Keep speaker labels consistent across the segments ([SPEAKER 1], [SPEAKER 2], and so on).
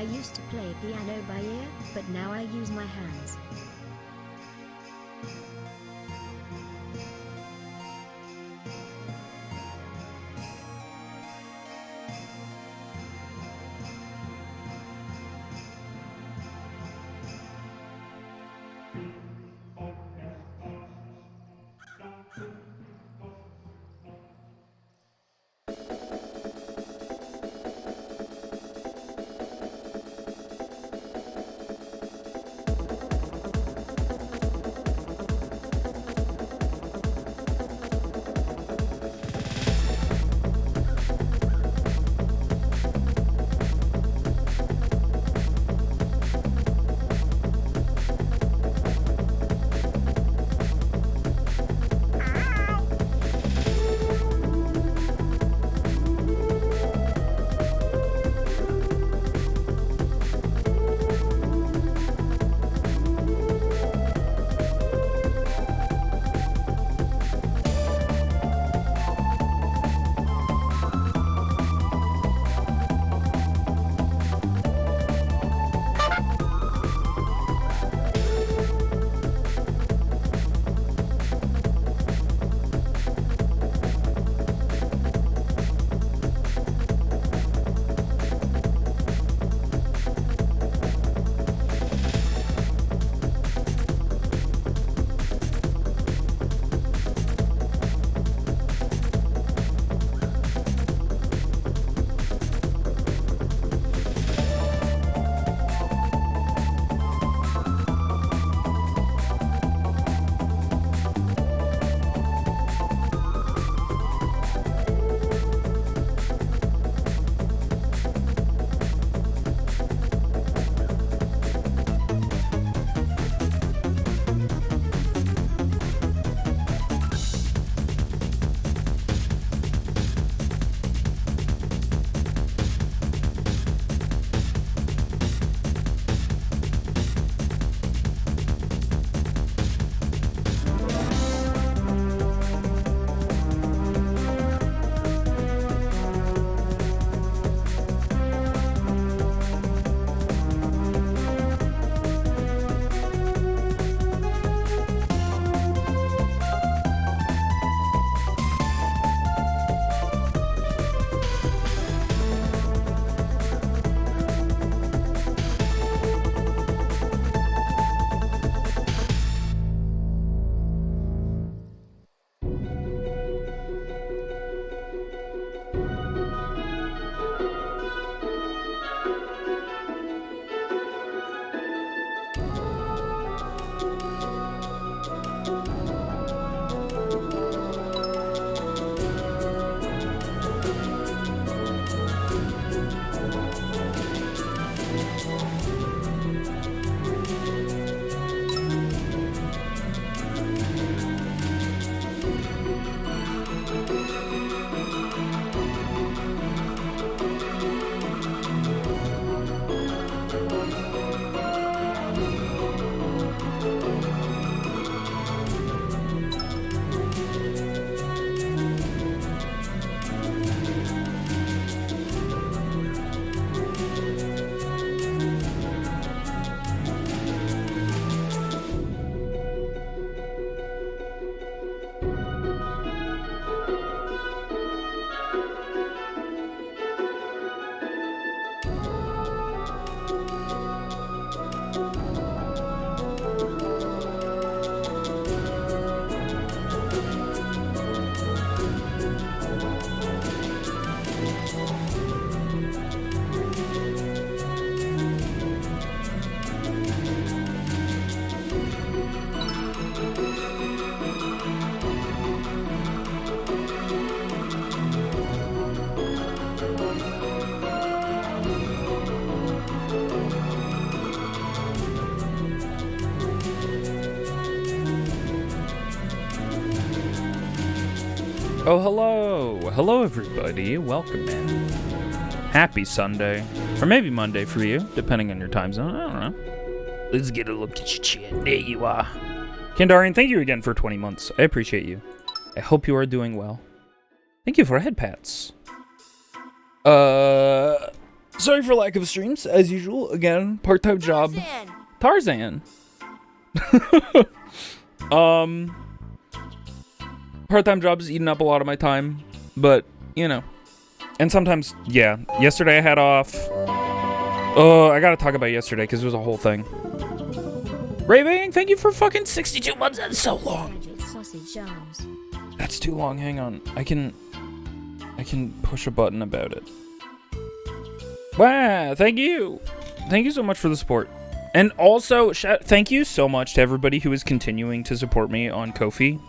[SPEAKER 1] used to play piano by ear, but now I use my hands.
[SPEAKER 2] Oh, hello! Hello, everybody. Welcome in. Happy Sunday. Or maybe Monday for you, depending on your time zone. I don't know. Let's get a look at your chin. There you are. Kandarian, thank you again for 20 months. I appreciate you. I hope you are doing well. Thank you for head pats. Sorry for lack of streams, as usual. Again, part-time job. Tarzan. Part-time job's eating up a lot of my time, but, you know. And sometimes, yeah. Yesterday I had off. Oh, I gotta talk about yesterday, because it was a whole thing. Raving, thank you for fucking 62 months. That's so long. That's too long. Hang on. I can push a button about it. Wow, thank you. Thank you so much for the support. And also, thank you so much to everybody who is continuing to support me on Ko-fi.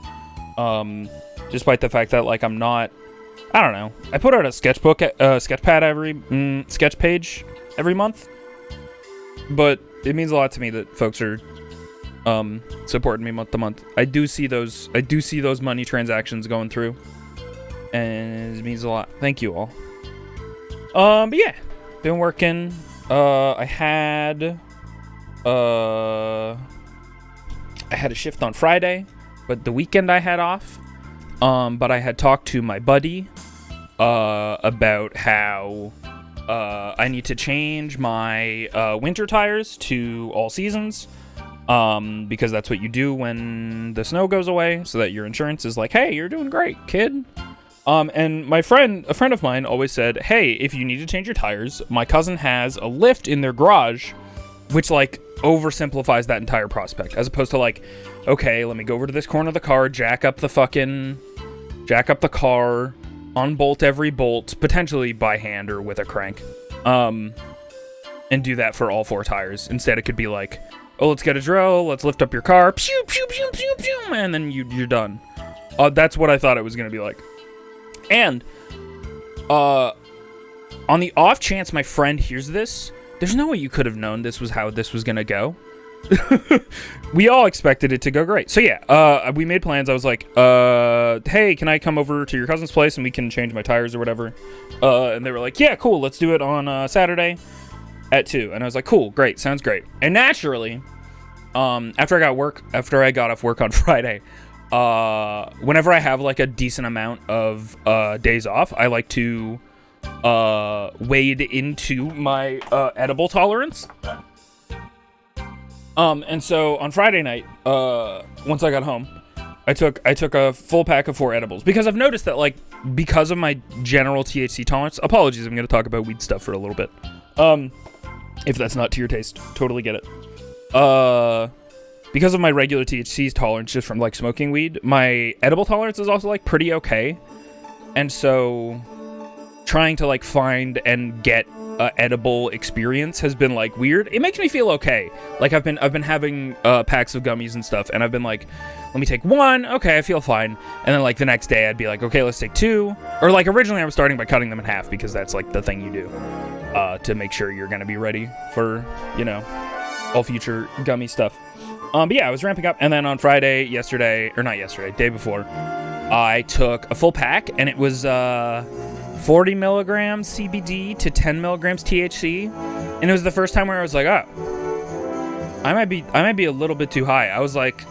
[SPEAKER 2] Despite the fact that, like, I'm not... I don't know. I put out a sketchbook, sketchpad sketch page every month. But it means a lot to me that folks are supporting me month to month. I do see those money transactions going through. And it means a lot. Thank you all. But yeah. Been working. I had a shift on Friday, but the weekend I had off. But I had talked to my buddy about how I need to change my winter tires to all seasons, because that's what you do when the snow goes away, so that your insurance is like, hey, you're doing great, kid. And a friend of mine always said, hey, if you need to change your tires, my cousin has a lift in their garage, which, like, oversimplifies that entire prospect, as opposed to, like, okay, let me go over to this corner of the car, jack up the car, unbolt every bolt, potentially by hand or with a crank, and do that for all 4 tires. Instead, it could be like, oh, let's get a drill, let's lift up your car, pew, pew, pew, pew, pew, and then you're done. That's what I thought it was going to be like. And, on the off chance my friend hears this, there's no way you could have known this was how this was gonna go. We all expected it to go great. So yeah, we made plans. I was like, hey, can I come over to your cousin's place and we can change my tires or whatever? And they were like, yeah, cool, let's do it on Saturday at 2. And I was like, cool, great, sounds great. And naturally, after I got off work on Friday, whenever I have like a decent amount of days off, I like to wade into my edible tolerance. And so on Friday night, once I got home, I took a full pack of 4 edibles, because I've noticed that, like, because of my general THC tolerance, apologies, I'm going to talk about weed stuff for a little bit. If that's not to your taste, totally get it. Because of my regular THC tolerance just from, like, smoking weed, my edible tolerance is also, like, pretty okay. And so trying to, like, find and get a edible experience has been, like, weird. It makes me feel okay. Like, I've been having packs of gummies and stuff, and I've been like, let me take 1, okay, I feel fine. And then, like, the next day I'd be like, okay, let's take 2. Or, like, originally I was starting by cutting them in half, because that's, like, the thing you do to make sure you're gonna be ready for, you know, all future gummy stuff. But yeah, I was ramping up, and then on Friday, day before, I took a full pack, and it was 40 milligrams CBD to 10 milligrams THC, and it was the first time where I was like, oh, I might be a little bit too high. I was like,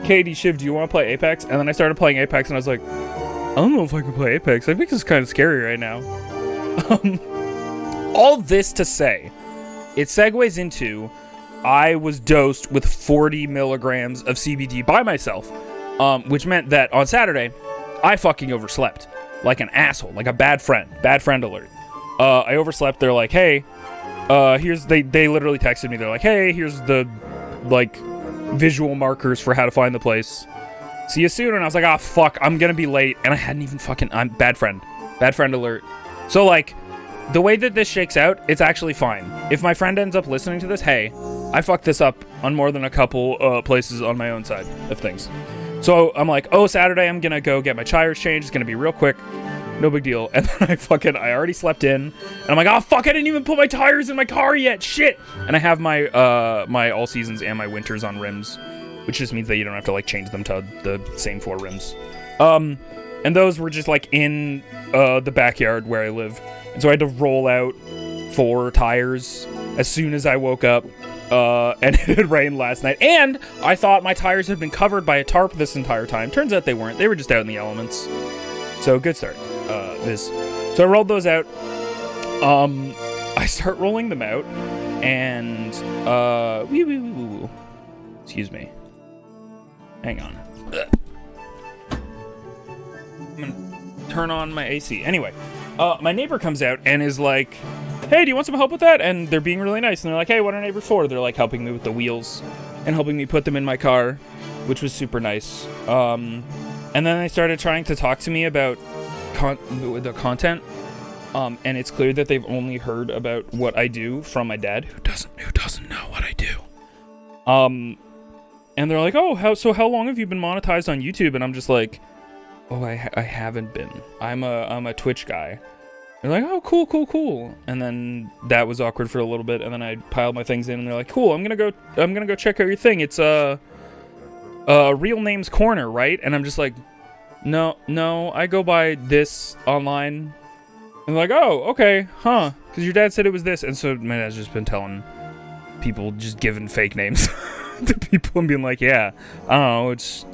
[SPEAKER 2] Katie, Shiv, do you want to play Apex? And then I started playing Apex, and I was like, I don't know if I can play Apex. I think this is kind of scary right now. All this to say, it segues into, I was dosed with 40 milligrams of CBD by myself, which meant that on Saturday, I fucking overslept. Like an asshole, like a bad friend alert. I overslept. They're like, hey, they literally texted me. They're like, hey, here's the, like, visual markers for how to find the place. See you soon. And I was like, ah, fuck, I'm gonna be late. And I hadn't even I'm bad friend alert. So, like, the way that this shakes out, it's actually fine. If my friend ends up listening to this, hey, I fucked this up on more than a couple places on my own side of things. So I'm like, oh, Saturday I'm gonna go get my tires changed. It's gonna be real quick, no big deal. And then I already slept in, and I'm like, oh fuck, I didn't even put my tires in my car yet, shit. And I have my my all seasons and my winters on rims, which just means that you don't have to, like, change them to the same 4 rims. And those were just, like, in the backyard where I live, and so I had to roll out 4 tires as soon as I woke up. And it had rained last night, and I thought my tires had been covered by a tarp this entire time. Turns out they weren't. They were just out in the elements. So good start, Viz. So I rolled those out, I start rolling them out, and excuse me. Hang on. I'm gonna turn on my AC. Anyway, my neighbor comes out and is like, "Hey, do you want some help with that?" And they're being really nice, and they're like, "Hey, what are neighbors for?" They're like helping me with the wheels and helping me put them in my car, which was super nice. And then they started trying to talk to me about the content. And it's clear that they've only heard about what I do from my dad, who doesn't know what I do. And they're like, "Oh, how long have you been monetized on YouTube?" And I'm just like, "Oh, I haven't been. I'm a Twitch guy." They're like, "Oh, cool." And then that was awkward for a little bit, and then I piled my things in, and they're like, "Cool, I'm gonna go check out your thing. It's Real Names Corner, right?" And I'm just like, No, I go by this online. And they're like, "Oh, okay, huh? Because your dad said it was this." And so my dad's just been telling people, just giving fake names to people and being like, "Yeah, I don't know, it's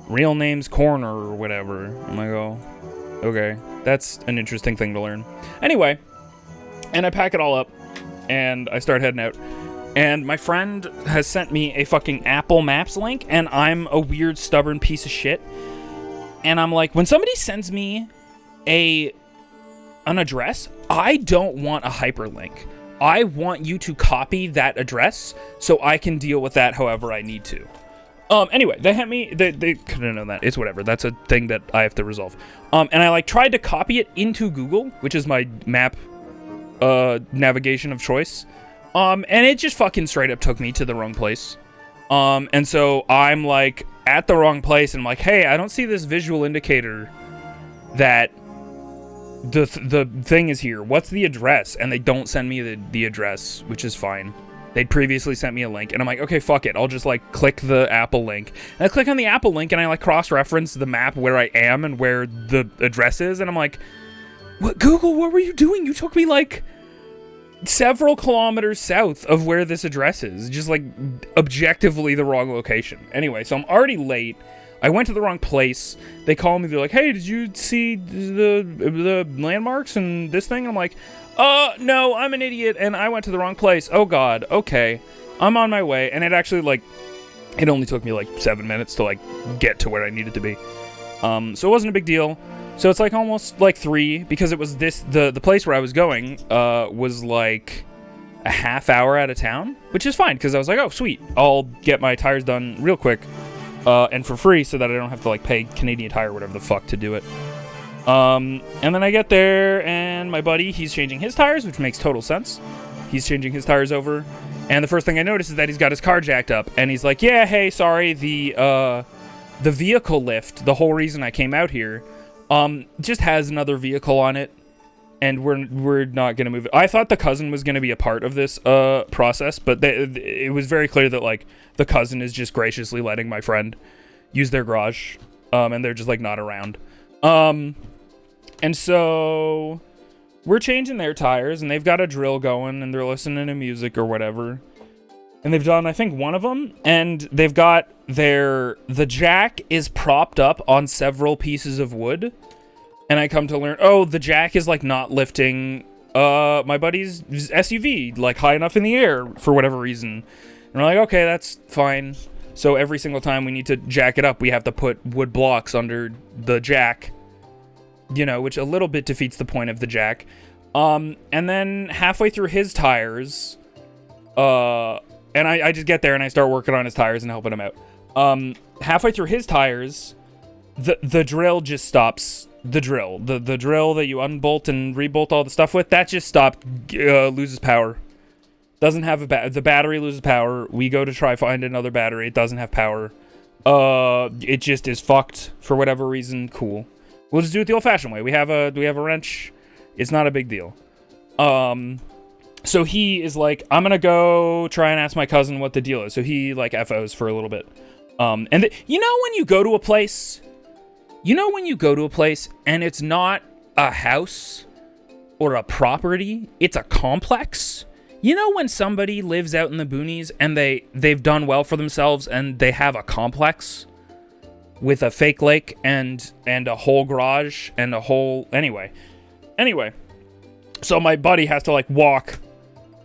[SPEAKER 2] Real Names Corner or whatever." I'm like, "Oh, okay, that's an interesting thing to learn." Anyway, and I pack it all up and I start heading out. And my friend has sent me a fucking Apple Maps link, and I'm a weird, stubborn piece of shit. And I'm like, when somebody sends me an address, I don't want a hyperlink. I want you to copy that address so I can deal with that however I need to. Anyway, they couldn't know that. It's whatever. That's a thing that I have to resolve. And I tried to copy it into Google, which is my map navigation of choice. And it just fucking straight up took me to the wrong place. And so I'm like at the wrong place, and I'm like, "Hey, I don't see this visual indicator that the thing is here. What's the address?" And they don't send me the address, which is fine. They'd previously sent me a link, and I'm like, "Okay, fuck it. I'll just click the Apple link." And I click on the Apple link, and I cross-reference the map where I am and where the address is, and I'm like, "What, Google, what were you doing? You took me several kilometers south of where this address is. Just objectively the wrong location." Anyway, so I'm already late. I went to the wrong place. They call me. They're like, "Hey, did you see the landmarks and this thing?" And I'm like, "No, I'm an idiot, and I went to the wrong place. Oh, God. Okay. I'm on my way." And it actually, it only took me, 7 minutes to, get to where I needed to be. So it wasn't a big deal. So it's, almost, 3, because it was the place where I was going, was, a half hour out of town, which is fine, because I was like, "Oh, sweet. I'll get my tires done real quick. And for free, so that I don't have to pay Canadian Tire or whatever the fuck to do it." And then I get there, and my buddy, he's changing his tires, which makes total sense. He's changing his tires over, and the first thing I notice is that he's got his car jacked up, and he's like, "Yeah, hey, sorry, the vehicle lift, the whole reason I came out here, just has another vehicle on it, and we're not gonna move it." I thought the cousin was gonna be a part of this process, but it was very clear that the cousin is just graciously letting my friend use their garage, and they're just not around. And so we're changing their tires, and they've got a drill going, and they're listening to music or whatever. And they've done, I think, one of them, and they've got the jack is propped up on several pieces of wood. And I come to learn, the jack is not lifting my buddy's SUV high enough in the air for whatever reason. And we're like, "Okay, that's fine." So every single time we need to jack it up, we have to put wood blocks under the jack, which a little bit defeats the point of the jack. And then halfway through his tires, and I just get there and I start working on his tires and helping him out. Halfway through his tires, the drill just stops. The drill that you unbolt and rebolt all the stuff with, that just stopped, loses power. Doesn't have the battery loses power. We go to try find another battery. It doesn't have power. It just is fucked for whatever reason. Cool. We'll just do it the old-fashioned way. We have a wrench. It's not a big deal. So he is like, "I'm gonna go try and ask my cousin what the deal is." So he FOs for a little bit. And when you go to a place, and it's not a house or a property, it's a complex. When somebody lives out in the boonies and they've done well for themselves and they have a complex with a fake lake and a whole garage and a whole... Anyway. So my buddy has to like walk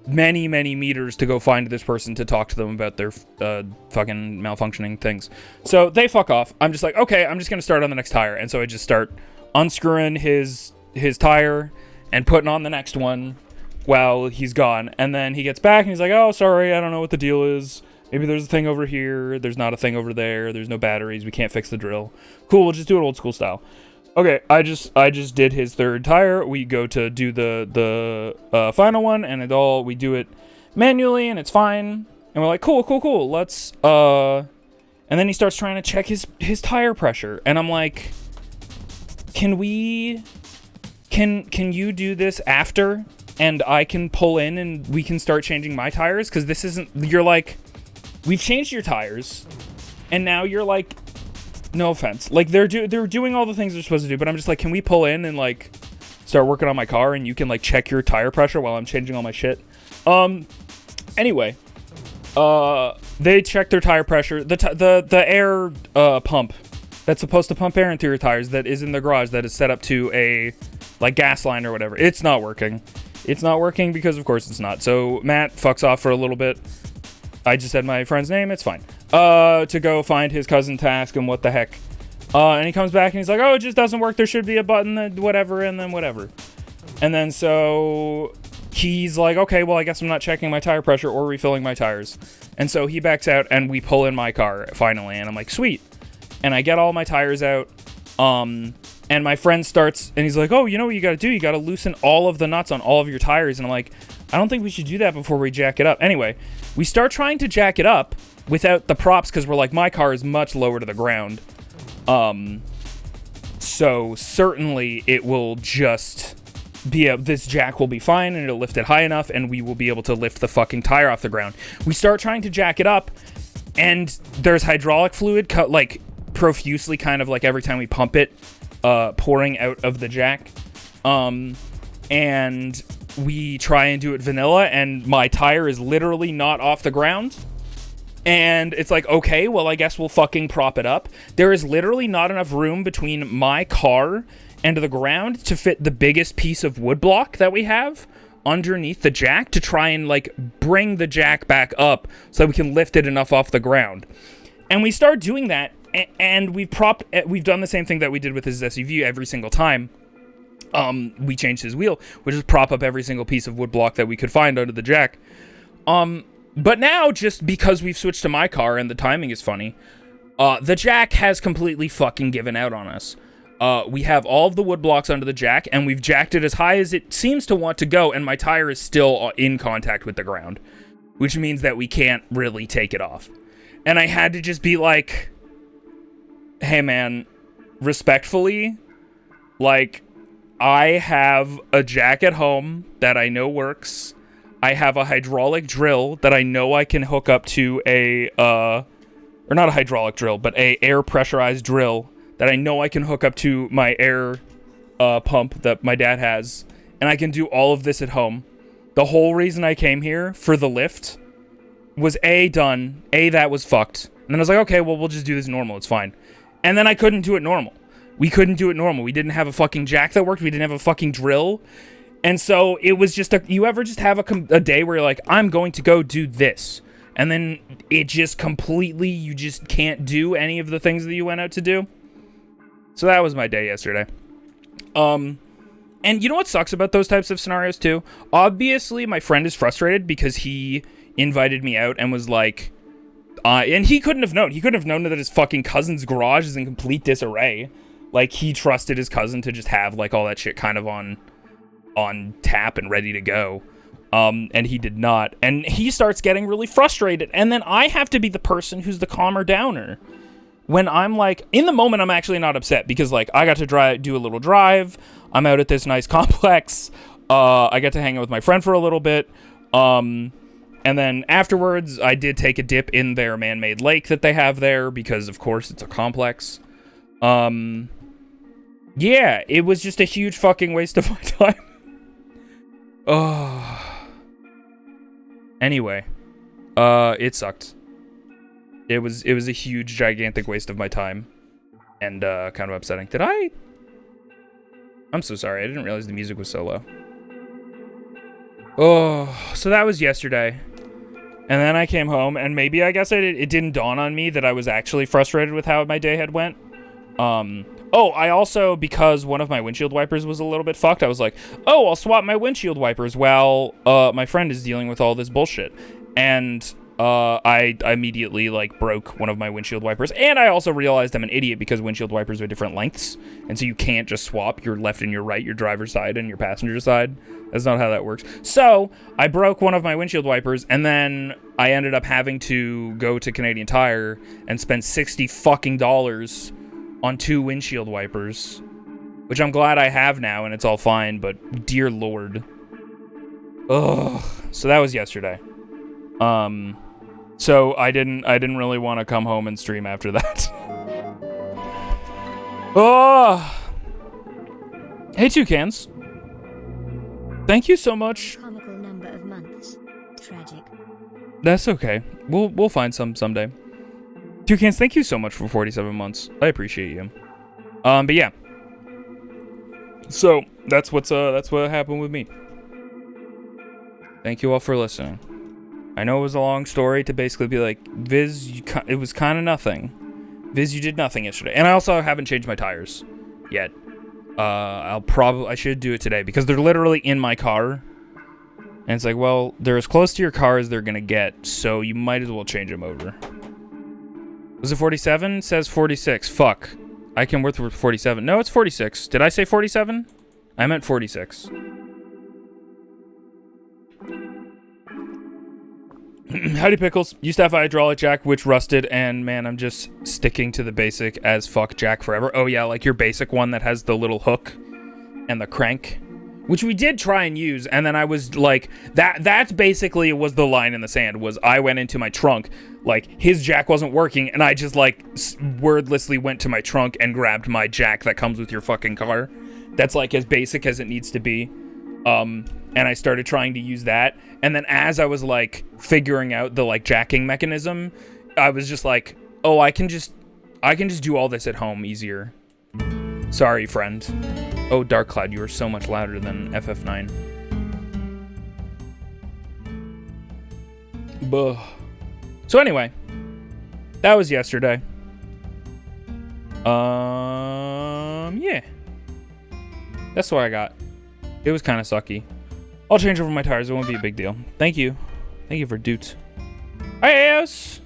[SPEAKER 2] many meters to go find this person to talk to them about their fucking malfunctioning things. So they fuck off. I'm just like, okay, I'm just gonna start on the next tire. And so I just start unscrewing his tire and putting on the next one while he's gone. And then he gets back and he's like, oh, sorry, I don't know what the deal is. Maybe there's a thing over here. There's not a thing over there. There's no batteries. We can't fix the drill. Cool, we'll just do it old school style. Okay, I just did his third tire. We go to do the final one, and we do it manually, and it's fine. And we're like, cool. Let's and then he starts trying to check his tire pressure, and I'm like, can you do this after, and I can pull in and we can start changing my tires? Because this isn't. You're like, we've changed your tires, and now you're like. No offense. Like, they're doing all the things they're supposed to do, but I'm just like, can we pull in and, like, start working on my car and you can, like, check your tire pressure while I'm changing all my shit? Anyway. They check their tire pressure. The air pump that's supposed to pump air into your tires that is in the garage that is set up to a, like, gas line or whatever. It's not working. It's not working because, of course, it's not. So, Matt fucks off for a little bit. I just said my friend's name. It's fine. To go find his cousin to ask him what the heck. And he comes back and he's like, oh, it just doesn't work. There should be a button that whatever, and then whatever. And then so he's like, okay, well, I guess I'm not checking my tire pressure or refilling my tires. And so he backs out and we pull in my car finally. And I'm like, sweet. And I get all my tires out. And my friend starts and he's like, oh, you know what you got to do? You got to loosen all of the nuts on all of your tires. And I'm like, I don't think we should do that before we jack it up. Anyway, we start trying to jack it up without the props because we're like, my car is much lower to the ground. So certainly it will just be this jack will be fine and it'll lift it high enough and we will be able to lift the fucking tire off the ground. We start trying to jack it up and there's hydraulic fluid like profusely kind of like every time we pump it, pouring out of the jack. And we try and do it vanilla and my tire is literally not off the ground. And it's like, okay, well, I guess we'll fucking prop it up. There is literally not enough room between my car and the ground to fit the biggest piece of wood block that we have underneath the jack to try and, like, bring the jack back up so that we can lift it enough off the ground. And we start doing that, and we've done the same thing that we did with his SUV every single time. We changed his wheel, which is prop up every single piece of wood block that we could find under the jack. But now, just because we've switched to my car and the timing is funny, the jack has completely fucking given out on us. We have all of the wood blocks under the jack, and we've jacked it as high as it seems to want to go, and my tire is still in contact with the ground, which means that we can't really take it off. And I had to just be like, hey man, respectfully, like, I have a jack at home that I know works. I have a hydraulic drill that I know I can hook up to or not a hydraulic drill, but a air pressurized drill that I know I can hook up to my air pump that my dad has. And I can do all of this at home. The whole reason I came here for the lift was done. That was fucked. And then I was like, okay, well, we'll just do this normal. It's fine. And then I couldn't do it normal. We couldn't do it normal. We didn't have a fucking jack that worked. We didn't have a fucking drill. And so it was just you ever just have a day where you're like, I'm going to go do this. And then it just completely, you just can't do any of the things that you went out to do. So that was my day yesterday. And you know what sucks about those types of scenarios too? Obviously, my friend is frustrated because he invited me out and was like, and he couldn't have known. He couldn't have known that his fucking cousin's garage is in complete disarray. Like, he trusted his cousin to just have, like, all that shit kind of on tap and ready to go. And he did not. And he starts getting really frustrated. And then I have to be the person who's the calmer downer. When I'm like, in the moment, I'm actually not upset because, like, I got to do a little drive. I'm out at this nice complex. I got to hang out with my friend for a little bit. And then afterwards, I did take a dip in their man-made lake that they have there because, of course, it's a complex. Yeah, it was just a huge fucking waste of my time. Oh. Anyway, it sucked. It was a huge, gigantic waste of my time, and kind of upsetting. I'm so sorry. I didn't realize the music was so low. Oh, so that was yesterday. And then I came home, and maybe I guess it didn't dawn on me that I was actually frustrated with how my day had went. I also, because one of my windshield wipers was a little bit fucked, I was like, oh, I'll swap my windshield wipers while my friend is dealing with all this bullshit. And I immediately, like, broke one of my windshield wipers. And I also realized I'm an idiot because windshield wipers are different lengths. And so you can't just swap your left and your right, your driver's side and your passenger side. That's not how that works. So I broke one of my windshield wipers, and then I ended up having to go to Canadian Tire and spend $60 fucking on 2 windshield wipers, which I'm glad I have now, and it's all fine. But dear Lord, ugh. So that was yesterday. So I didn't really want to come home and stream after that. Oh, hey Toucans. Thank you so much.
[SPEAKER 1] Comical number of months. Tragic.
[SPEAKER 2] That's okay. We'll find some someday. Toucans, thank you so much for 47 months. I appreciate you. But yeah. So that's what happened with me. Thank you all for listening. I know it was a long story to basically be like, Viz, it was kind of nothing. Viz, you did nothing yesterday. And I also haven't changed my tires yet. I should do it today because they're literally in my car. And it's like, well, they're as close to your car as they're gonna get, so you might as well change them over. Was it 47? It says 46. Fuck. I can work with 47. No, it's 46. Did I say 47? I meant 46. Howdy Pickles. Used to have a hydraulic jack which rusted, and man, I'm just sticking to the basic as fuck jack forever. Oh yeah, like your basic one that has the little hook and the crank, which we did try and use, and then I was like, that's basically was the line in the sand, was I went into my trunk, like his jack wasn't working, and I just like wordlessly went to my trunk and grabbed my jack that comes with your fucking car. That's like as basic as it needs to be. And I started trying to use that, and then as I was like figuring out the like jacking mechanism, I was just like, oh, I can just do all this at home easier. Sorry, friend. Oh, Dark Cloud, you are so much louder than FF9. Buh. So anyway, that was yesterday. Yeah. That's what I got. It was kind of sucky. I'll change over my tires. It won't be a big deal. Thank you. Thank you for Doots. Hi, Eos.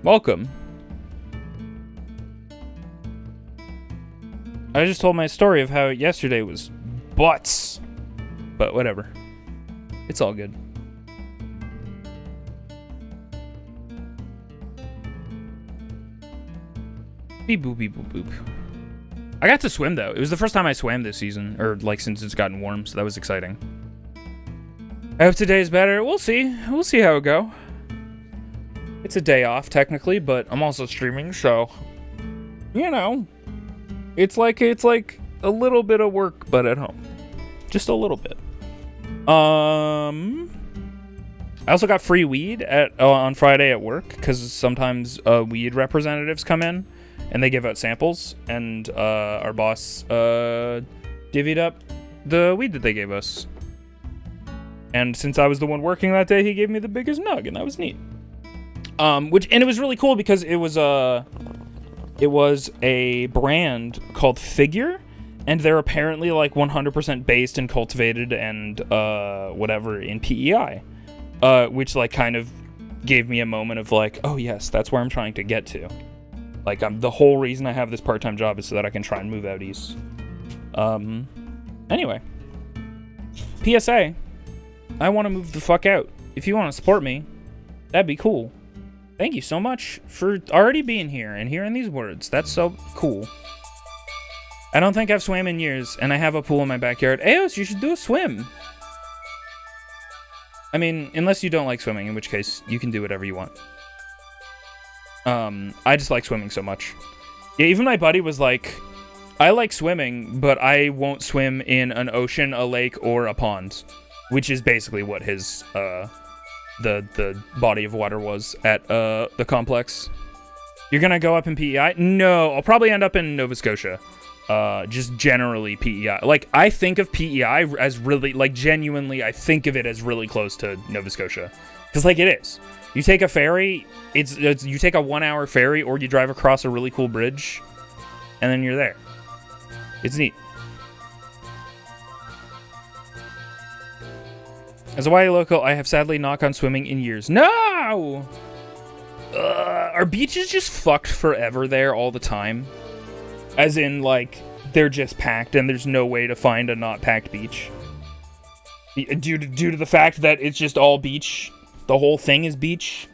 [SPEAKER 2] Welcome. I just told my story of how yesterday was butts. But whatever. It's all good. Beep boop beep boop boop. I got to swim though. It was the first time I swam this season, or like since it's gotten warm, so that was exciting. I hope today's better. We'll see. We'll see how it go. It's a day off technically, but I'm also streaming, so you know, it's like a little bit of work, but at home, just a little bit. I also got free weed on Friday at work because sometimes weed representatives come in and they give out samples, and our boss divvied up the weed that they gave us. And since I was the one working that day, he gave me the biggest nug, and that was neat. And it was really cool because it was a brand called Figure, and they're apparently like 100% based and cultivated and whatever in PEI, which like kind of gave me a moment of like, oh yes, that's where I'm trying to get to. Like the whole reason I have this part-time job is so that I can try and move out east. Anyway, PSA. I want to move the fuck out. If you want to support me, that'd be cool. Thank you so much for already being here and hearing these words. That's so cool. I don't think I've swam in years, and I have a pool in my backyard. Eos, you should do a swim. I mean, unless you don't like swimming, in which case you can do whatever you want. I just like swimming so much. Yeah, even my buddy was like, I like swimming, but I won't swim in an ocean, a lake, or a pond. Which is basically what his, the body of water was at, the complex. You're gonna go up in PEI? No, I'll probably end up in Nova Scotia. just generally PEI. Like, I think of PEI as really, like, genuinely, I think of it as really close to Nova Scotia. Because, like, it is. You take a ferry, it's you take a 1 hour ferry, or you drive across a really cool bridge, and then you're there. It's neat. As a YA local, I have sadly not gone swimming in years. No! Are beaches just fucked forever there all the time? As in, like, they're just packed and there's no way to find a not packed beach? Due to the fact that it's just all beach? The whole thing is beach?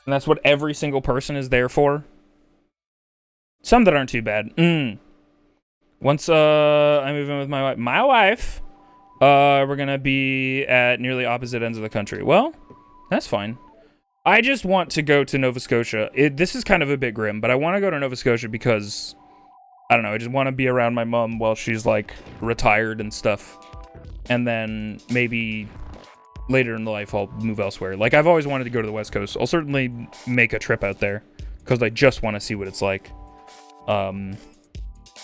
[SPEAKER 2] And that's what every single person is there for? Some that aren't too bad. Once I move in with my wife, we're gonna be at nearly opposite ends of the country. Well, that's fine. I just want to go to Nova Scotia. This is kind of a bit grim, but I want to go to Nova Scotia because, I don't know, I just want to be around my mom while she's, like, retired and stuff. And then maybe later in life I'll move elsewhere. Like, I've always wanted to go to the West Coast. I'll certainly make a trip out there because I just want to see what it's like. And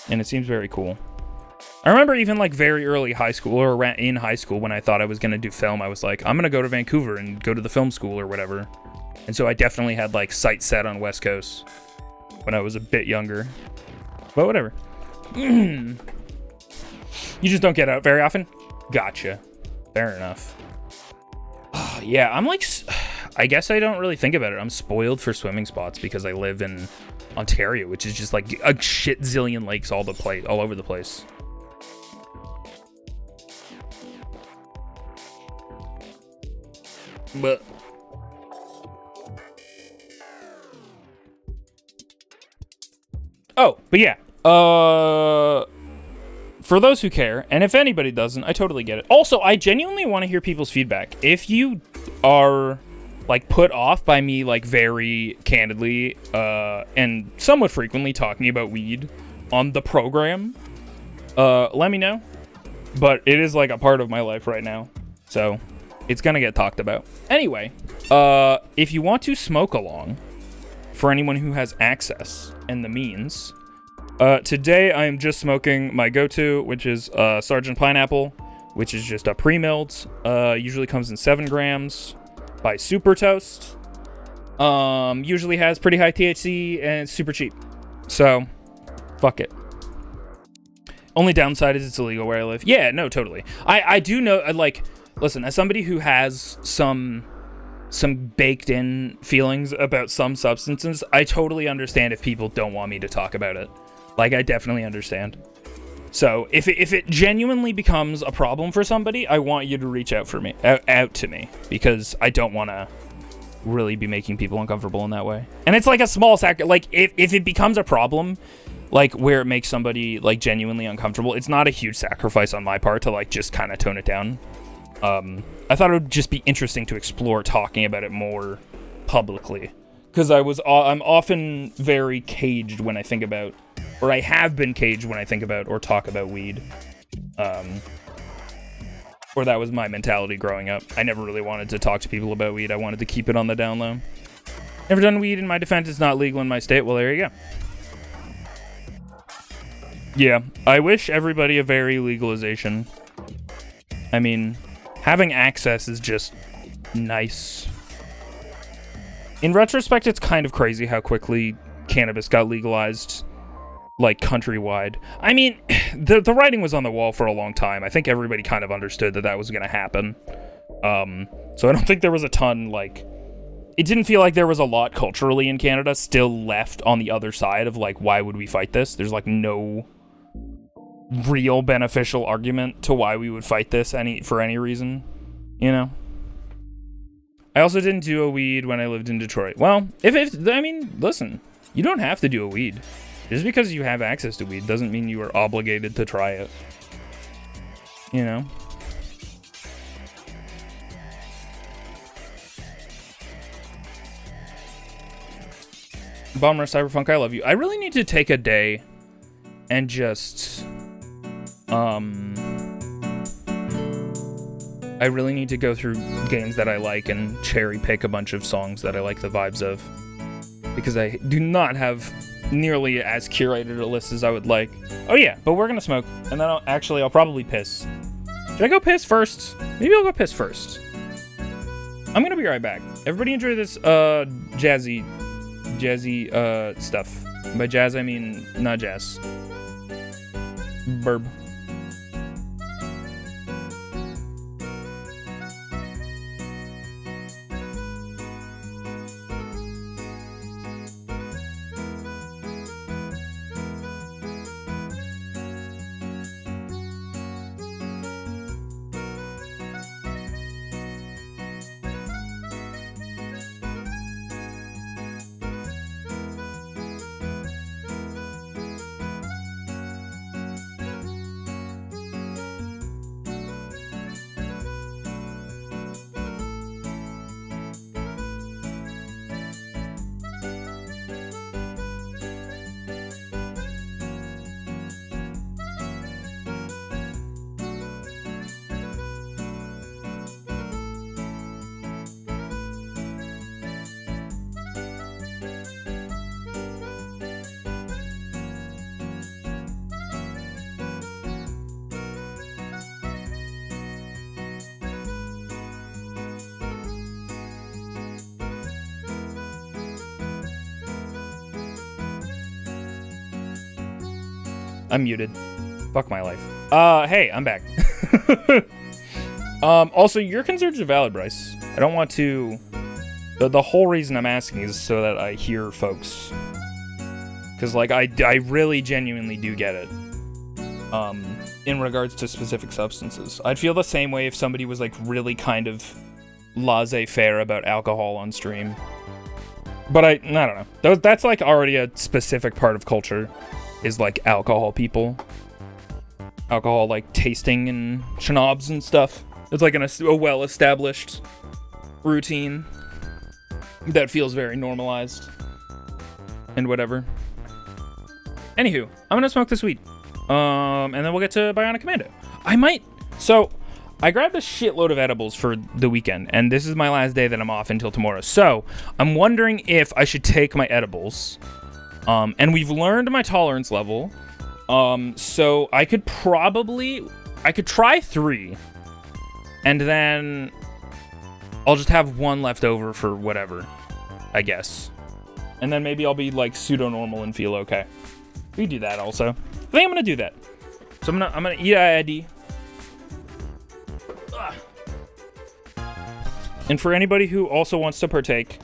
[SPEAKER 2] it seems very cool. I remember even, like, very early high school, or in high school, when I thought I was going to do film, I was like, I'm going to go to Vancouver and go to the film school or whatever. And so I definitely had, like, sights set on West Coast when I was a bit younger. But whatever. You just don't get out very often? Gotcha. Fair enough. Yeah, I'm like, I guess I don't really think about it. I'm spoiled for swimming spots because I live in Ontario, which is just like a shit zillion lakes all over the place. But yeah. For those who care, and if anybody doesn't, I totally get it. Also, I genuinely want to hear people's feedback. If you are, like, put off by me, like, very candidly, and somewhat frequently talking about weed on the program, let me know. But it is, like, a part of my life right now. So, it's gonna get talked about. Anyway, if you want to smoke along, for anyone who has access and the means, today I am just smoking my go-to, which is Sergeant Pineapple, which is just a pre-milled. Usually comes in 7 grams by Super Toast. Usually has pretty high THC and it's super cheap. So, fuck it. Only downside is it's illegal where I live. Yeah, no, totally. I do know, like, listen, as somebody who has some baked in feelings about some substances, I totally understand if people don't want me to talk about it. Like, I definitely understand. So, if it genuinely becomes a problem for somebody, I want you to reach out to me, because I don't want to really be making people uncomfortable in that way. And it's like a small like, if it becomes a problem, like, where it makes somebody, like, genuinely uncomfortable, it's not a huge sacrifice on my part to, like, just kind of tone it down. I thought it would just be interesting to explore talking about it more publicly, because I'm often very caged when I think about, or I have been caged when I think about or talk about weed. Or that was my mentality growing up. I never really wanted to talk to people about weed. I wanted to keep it on the down low. Never done weed. In my defense, it's not legal in my state. Well, there you go. Yeah, I wish everybody a very legalization. I mean, having access is just nice. In retrospect, it's kind of crazy how quickly cannabis got legalized, like, countrywide. I mean, the writing was on the wall for a long time. I think everybody kind of understood that was going to happen. So I don't think there was a ton, like, it didn't feel like there was a lot culturally in Canada still left on the other side of, like, why would we fight this? There's, like, no real beneficial argument to why we would fight this for any reason, you know? I also didn't do a weed when I lived in Detroit. Well, I mean, listen, you don't have to do a weed. Just because you have access to weed doesn't mean you are obligated to try it. You know? Bomber Cyberpunk, I love you. I really need to take a day and just I really need to go through games that I like and cherry pick a bunch of songs that I like the vibes of. because I do not have nearly as curated a list as I would like. Oh yeah, but we're gonna smoke, and then I'll probably piss. Should I go piss first? Maybe I'll go piss first. I'm gonna be right back. Everybody enjoy this jazzy stuff. By jazz I mean not jazz. Burb. I'm muted. Fuck my life. Hey, I'm back. Also, your concerns are valid, Bryce. I don't want to... The whole reason I'm asking is so that I hear folks. Because, like, I really genuinely do get it. In regards to specific substances. I'd feel the same way if somebody was, like, really kind of laissez-faire about alcohol on stream. But I don't know. That's, like, already a specific part of culture. Is like alcohol people. Alcohol like tasting and schnapps and stuff. It's like a well-established routine that feels very normalized and whatever. Anywho, I'm gonna smoke this weed. And then we'll get to Bionic Commando. So I grabbed a shitload of edibles for the weekend, and this is my last day that I'm off until tomorrow. So I'm wondering if I should take my edibles. And we've learned my tolerance level. So I could try 3. And then I'll just have 1 left over for whatever, I guess. And then maybe I'll be like pseudo-normal and feel okay. We do that also. I think I'm gonna do that. So I'm gonna eat a Eddie. And for anybody who also wants to partake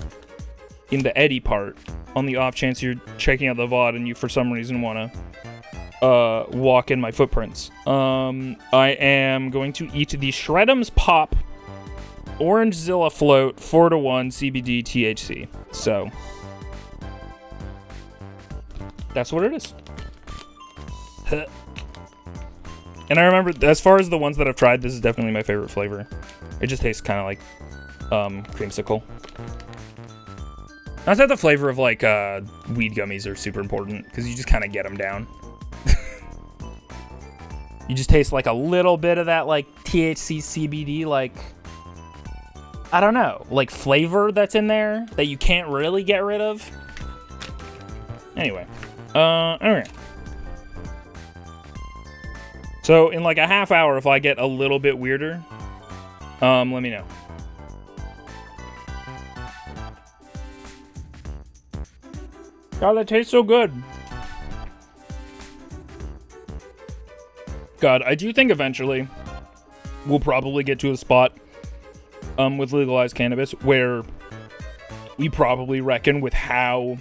[SPEAKER 2] in the Eddie part, on the off chance you're checking out the VOD and you for some reason want to walk in my footprints, I am going to eat the Shred'ems Pop Orangezilla Float 4-to-1 CBD THC. So that's what it is. And I remember, as far as the ones that I've tried, this is definitely my favorite flavor. It just tastes kind of like creamsicle. Not that the flavor of, like, weed gummies are super important, because you just kind of get them down. You just taste, like, a little bit of that, like, THC, CBD, like, I don't know, like, flavor that's in there that you can't really get rid of. Anyway. Alright. So, in, like, a half hour, if I get a little bit weirder, let me know. God, that tastes so good. God, I do think eventually we'll probably get to a spot with legalized cannabis where we probably reckon with how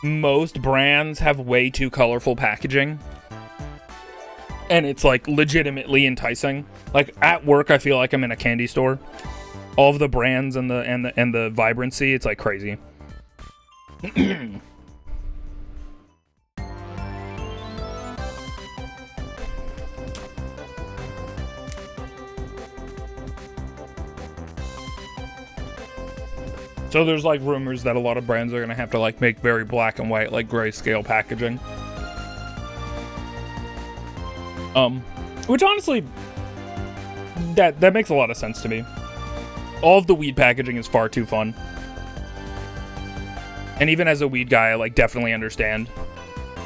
[SPEAKER 2] most brands have way too colorful packaging. And it's like legitimately enticing. Like at work, I feel like I'm in a candy store. All of the brands and the vibrancy, it's like crazy. So there's like rumors that a lot of brands are gonna have to like make very black and white, like grayscale packaging. Which honestly, that makes a lot of sense to me. All of the weed packaging is far too fun. And even as a weed guy, I like definitely understand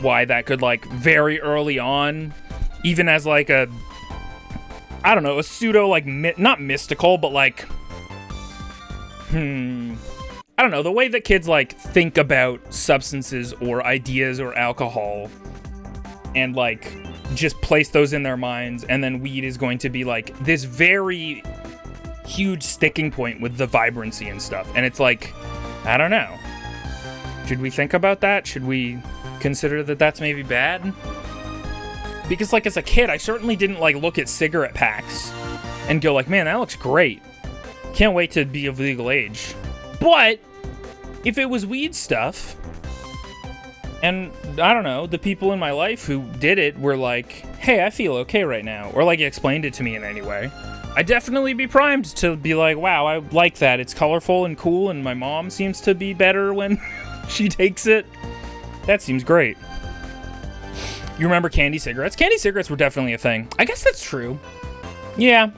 [SPEAKER 2] why that could like very early on, even as like a, I don't know, a pseudo like not mystical, but like I don't know, the way that kids like think about substances or ideas or alcohol and like just place those in their minds, and then weed is going to be like this very huge sticking point with the vibrancy and stuff. And it's like, I don't know. Should we think about that? Should we consider that that's maybe bad? Because like as a kid, I certainly didn't like look at cigarette packs and go like, man, that looks great. Can't wait to be of legal age. But if it was weed stuff, and I don't know, the people in my life who did it were like, hey, I feel okay right now, or like explained it to me in any way, I'd definitely be primed to be like, wow, I like that. It's colorful and cool, and my mom seems to be better when she takes it. That seems great. You remember candy cigarettes? Candy cigarettes were definitely a thing. I guess that's true. Yeah.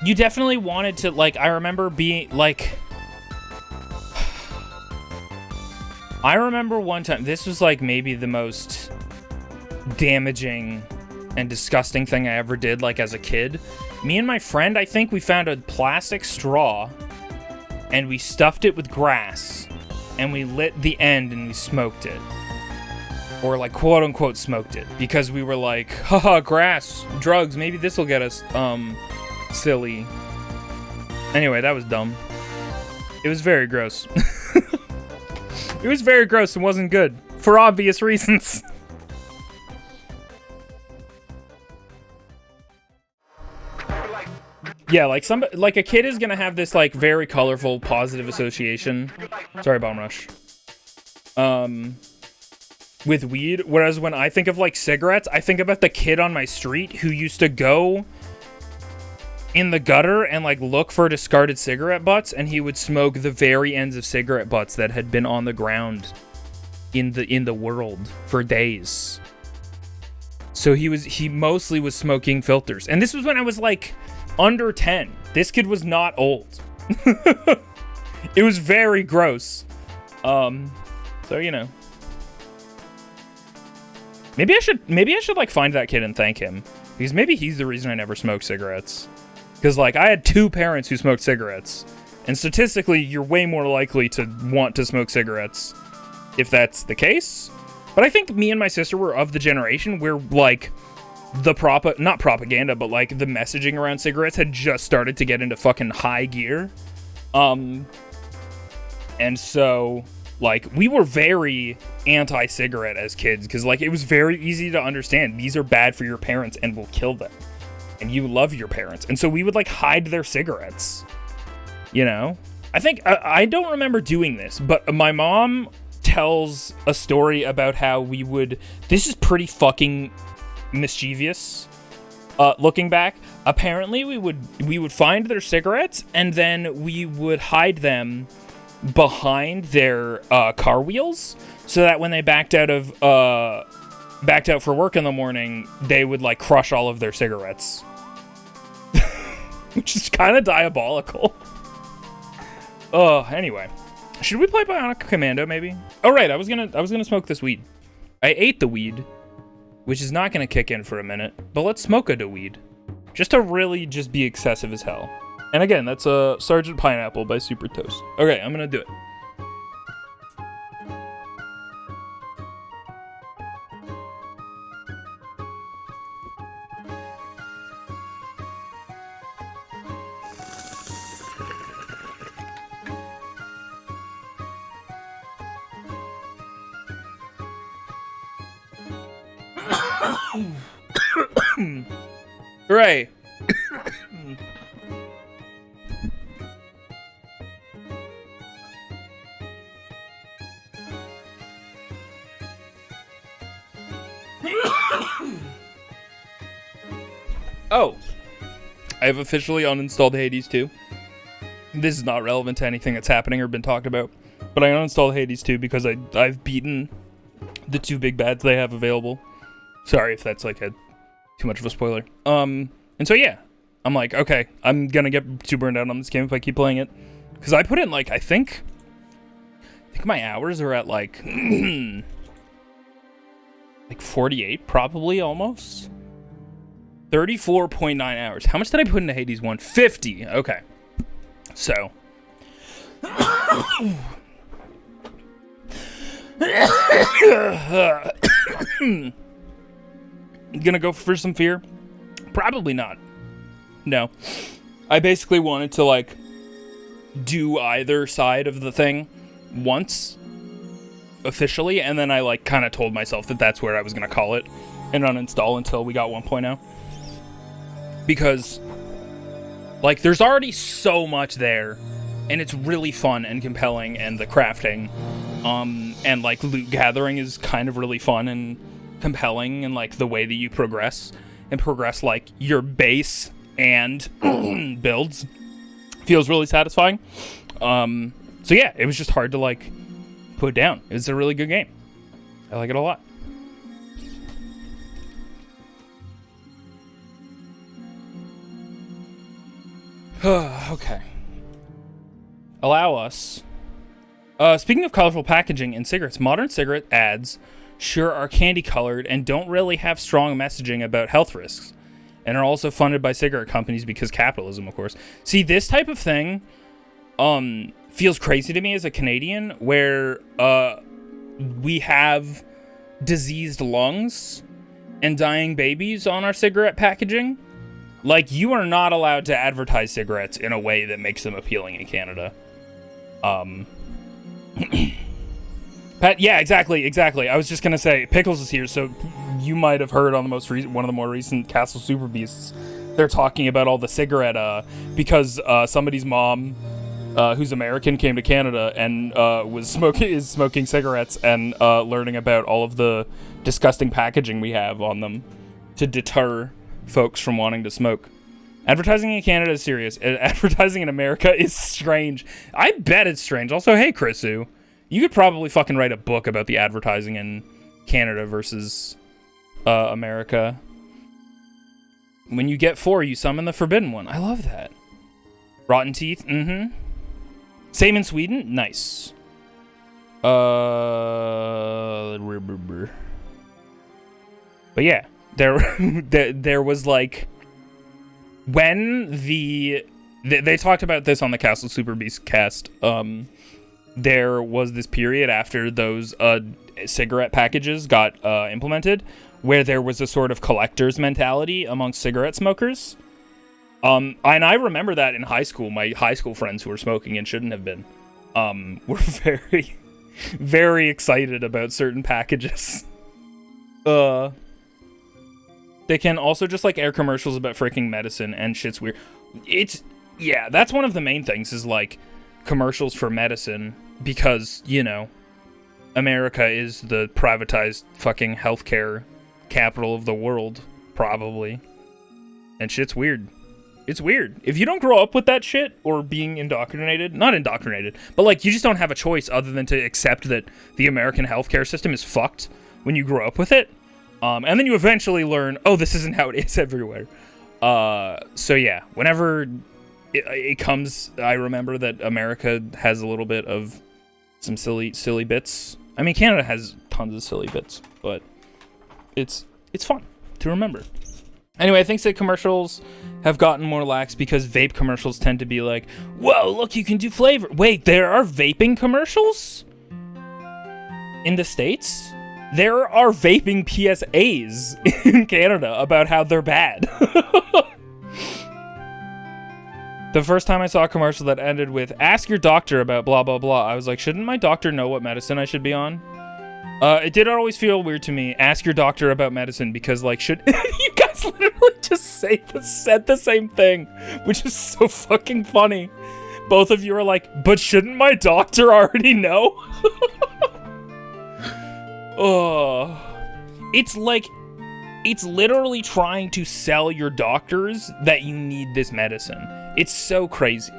[SPEAKER 2] You definitely wanted to, like, I remember being, like... I remember one time, this was, like, maybe the most damaging and disgusting thing I ever did, like, as a kid. Me and my friend, I think we found a plastic straw, and we stuffed it with grass, and we lit the end and we smoked it. Or, like, quote-unquote smoked it. Because we were like, haha, grass, drugs, maybe this will get us, silly. Anyway, that was dumb. It was very gross. It was very gross and wasn't good. For obvious reasons. Yeah, like like a kid is gonna have this like very colorful positive association. Sorry, Bomb Rush. With weed, whereas when I think of like cigarettes, I think about the kid on my street who used to go in the gutter and like look for discarded cigarette butts, and he would smoke the very ends of cigarette butts that had been on the ground in the world for days. So he mostly was smoking filters. And this was when I was like under 10. This kid was not old. It was very gross. So you know. Maybe I should like find that kid and thank him, because maybe he's the reason I never smoked cigarettes. Because like I had 2 parents who smoked cigarettes, and statistically you're way more likely to want to smoke cigarettes if that's the case. But I think me and my sister were of the generation where like the not propaganda, but like the messaging around cigarettes had just started to get into fucking high gear. And so like we were very anti-cigarette as kids, because like it was very easy to understand these are bad for your parents and will kill them, and you love your parents, and so we would like hide their cigarettes, you know. I think I don't remember doing this, but my mom tells a story about how we would, this is pretty fucking mischievous looking back. Apparently we would find their cigarettes, and then we would hide them behind their car wheels, so that when they backed out for work in the morning, they would like crush all of their cigarettes. Which is kind of diabolical. Anyway, should we play Bionic Commando maybe? Oh right, I was gonna smoke this weed. I ate the weed, which is not gonna kick in for a minute, but let's smoke a weed, just to really just be excessive as hell. And again, that's a Sergeant Pineapple by Super Toast. Okay, I'm gonna do it. Hooray! Oh, I have officially uninstalled Hades 2. This is not relevant to anything that's happening or been talked about, but I uninstalled Hades 2 because I've beaten the 2 big bads they have available. Sorry if that's like too much of a spoiler. And so yeah, I'm like, okay, I'm gonna get too burned out on this game if I keep playing it, because I put in like, I think think my hours are at like 48, probably, almost. 34.9 hours. How much did I put into Hades 1? 50. Okay. So. Gonna go for some fear? Probably not. No. I basically wanted to, like, do either side of the thing once, officially, and then I, like, kind of told myself that that's where I was gonna call it and uninstall until we got 1.0. Because, like, there's already so much there, and it's really fun and compelling, and the crafting, and, like, loot gathering is kind of really fun and compelling, and, like, the way that you progress, like, your base and builds feels really satisfying. So, yeah, it was just hard to, like, put down. It's a really good game. I like it a lot. Okay. Allow us. Speaking of colorful packaging in cigarettes, modern cigarette ads sure are candy colored and don't really have strong messaging about health risks, and are also funded by cigarette companies because capitalism, of course. See, this type of thing feels crazy to me as a Canadian, where we have diseased lungs and dying babies on our cigarette packaging. Like, you are not allowed to advertise cigarettes in a way that makes them appealing in Canada. Yeah, exactly. I was just gonna say, Pickles is here, so you might have heard on the one of the more recent Castle Super Beasts, they're talking about all the cigarette, because somebody's mom, who's American, came to Canada and is smoking cigarettes and learning about all of the disgusting packaging we have on them to deter folks from wanting to smoke. Advertising in Canada is serious. Advertising in America is strange. I bet it's strange. Also, hey, Chrisu, you could probably fucking write a book about the advertising in Canada versus America. When you get 4, you summon the forbidden one. I love that. Rotten teeth. Same in Sweden. Nice. But yeah, there was like, when they talked about this on the Castle Super Beast cast. There was this period after those cigarette packages got implemented, where there was a sort of collector's mentality amongst cigarette smokers. And I remember that in high school. My high school friends who were smoking and shouldn't have been were very, very excited about certain packages. They can also just, like, air commercials about freaking medicine, and shit's weird. Yeah, that's one of the main things, is, like, commercials for medicine, because, you know, America is the privatized fucking healthcare capital of the world, probably. And shit's weird. It's weird. If you don't grow up with that shit, or being not indoctrinated, but, like, you just don't have a choice other than to accept that the American healthcare system is fucked when you grow up with it. And then you eventually learn, oh, this isn't how it is everywhere. So yeah, whenever it comes, I remember that America has a little bit of some silly bits. I mean, Canada has tons of silly bits, but it's fun to remember. Anyway, I think that commercials have gotten more lax because vape commercials tend to be like, whoa, look, you can do flavor. Wait, there are vaping commercials? In the States? There are vaping PSAs in Canada about how they're bad. The first time I saw a commercial that ended with, ask your doctor about blah, blah, blah, I was like, shouldn't my doctor know what medicine I should be on? It did always feel weird to me, ask your doctor about medicine, because, like, should... You guys literally just said the same thing, which is so fucking funny. Both of you are like, but shouldn't my doctor already know? Oh, it's like, it's literally trying to sell your doctors that you need this medicine. It's so crazy.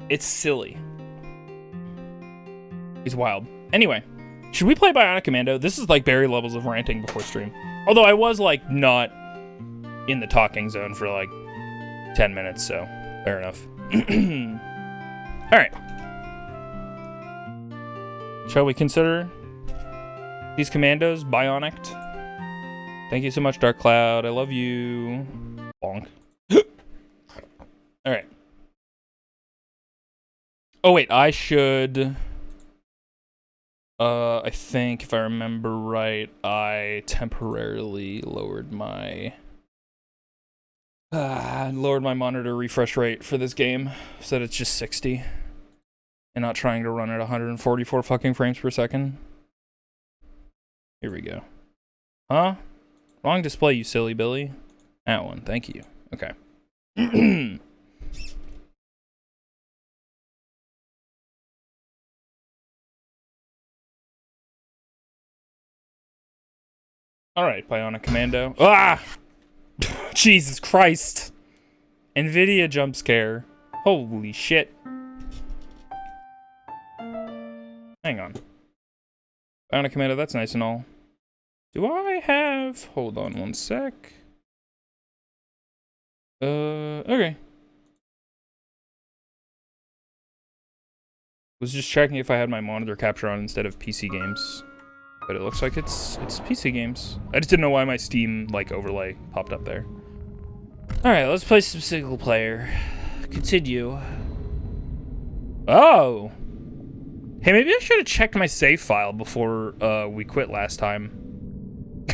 [SPEAKER 2] It's silly. It's wild. Anyway, should we play Bionic Commando? This is like Barry levels of ranting before stream. Although I was, like, not in the talking zone for, like, 10 minutes, so fair enough. Alright. Shall we consider these commandos bionic? Thank you so much, Dark Cloud. I love you. Bonk. All right. Oh wait, I should. I think if I remember right, I temporarily lowered my monitor refresh rate for this game so that it's just 60 and not trying to run at 144 fucking frames per second. Here we go. Huh? Wrong display, you silly Billy. That one, thank you. Okay. Alright, Bionic Commando. Ah! Jesus Christ! NVIDIA jump scare. Holy shit. Hang on. Bionic Commando, that's nice and all. Do I have... Hold on one sec. Okay. Was just checking if I had my monitor capture on instead of PC games. But it looks like it's PC games. I just didn't know why my Steam, like, overlay popped up there. Alright, let's play some single player. Continue. Oh! Hey, maybe I should have checked my save file before we quit last time.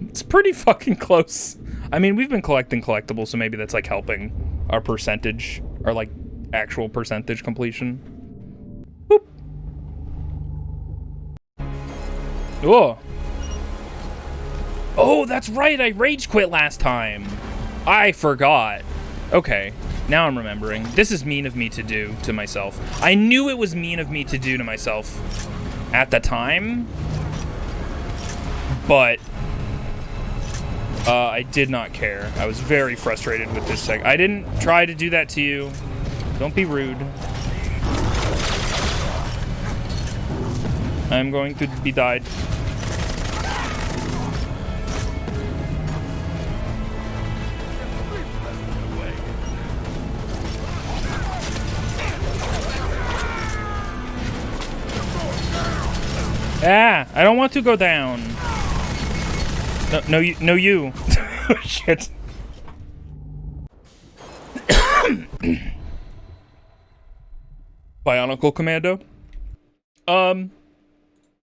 [SPEAKER 2] It's pretty fucking close. I mean, we've been collecting collectibles, so maybe that's, like, helping our percentage, our, like, actual percentage completion. Boop. Oh. Oh, that's right. I rage quit last time. I forgot. Okay. Now I'm remembering. This is mean of me to do to myself. I knew it was mean of me to do to myself at the time. But I did not care. I was very frustrated with this thing. I didn't try to do that to you. Don't be rude. I'm going to be died. Ah, I don't want to go down. No, you. Shit. Bionic Commando.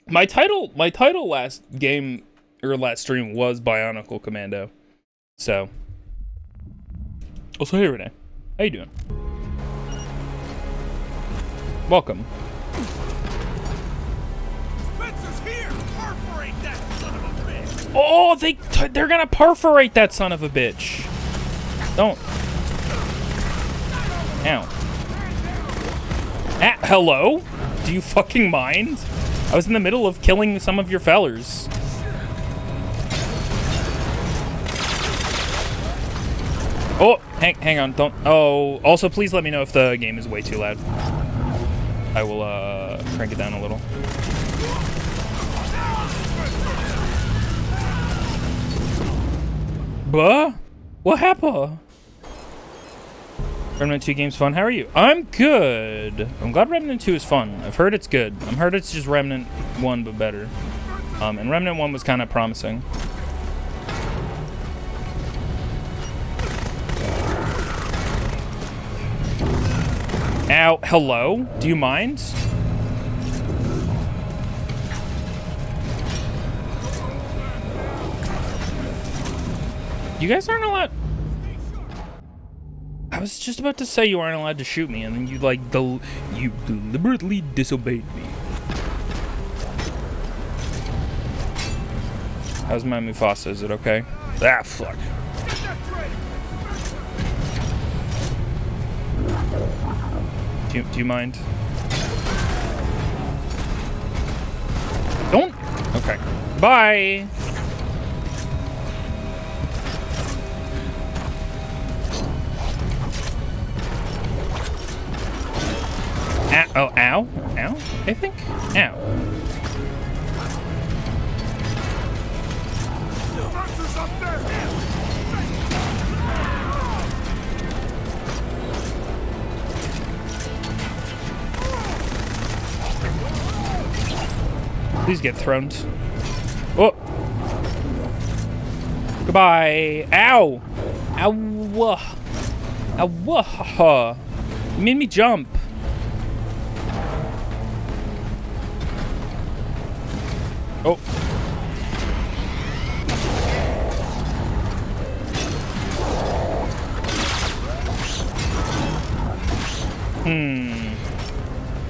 [SPEAKER 2] My title last game or last stream was Bionic Commando. So. Also, hey Renee, how you doing? Welcome. Oh, they're gonna perforate that son of a bitch. Don't. Ow. Ah, hello? Do you fucking mind? I was in the middle of killing some of your fellers. Oh, hang on, don't. Oh, also please let me know if the game is way too loud. I will crank it down a little. Buh? What happened? Remnant 2 game's fun. How are you? I'm good. I'm glad Remnant 2 is fun. I've heard it's good. I've heard it's just Remnant 1 but better. And Remnant 1 was kind of promising. Ow. Hello? Do you mind? You guys aren't allowed... I was just about to say you aren't allowed to shoot me, and then you, like, you deliberately disobeyed me. How's my Mufasa? Is it okay? Ah, fuck. Do you mind? Don't... Okay. Bye! Oh, ow? Ow? I think? Ow. Please get thrown. Oh. Goodbye. Ow. Ow. Ow. You made me jump. Oh.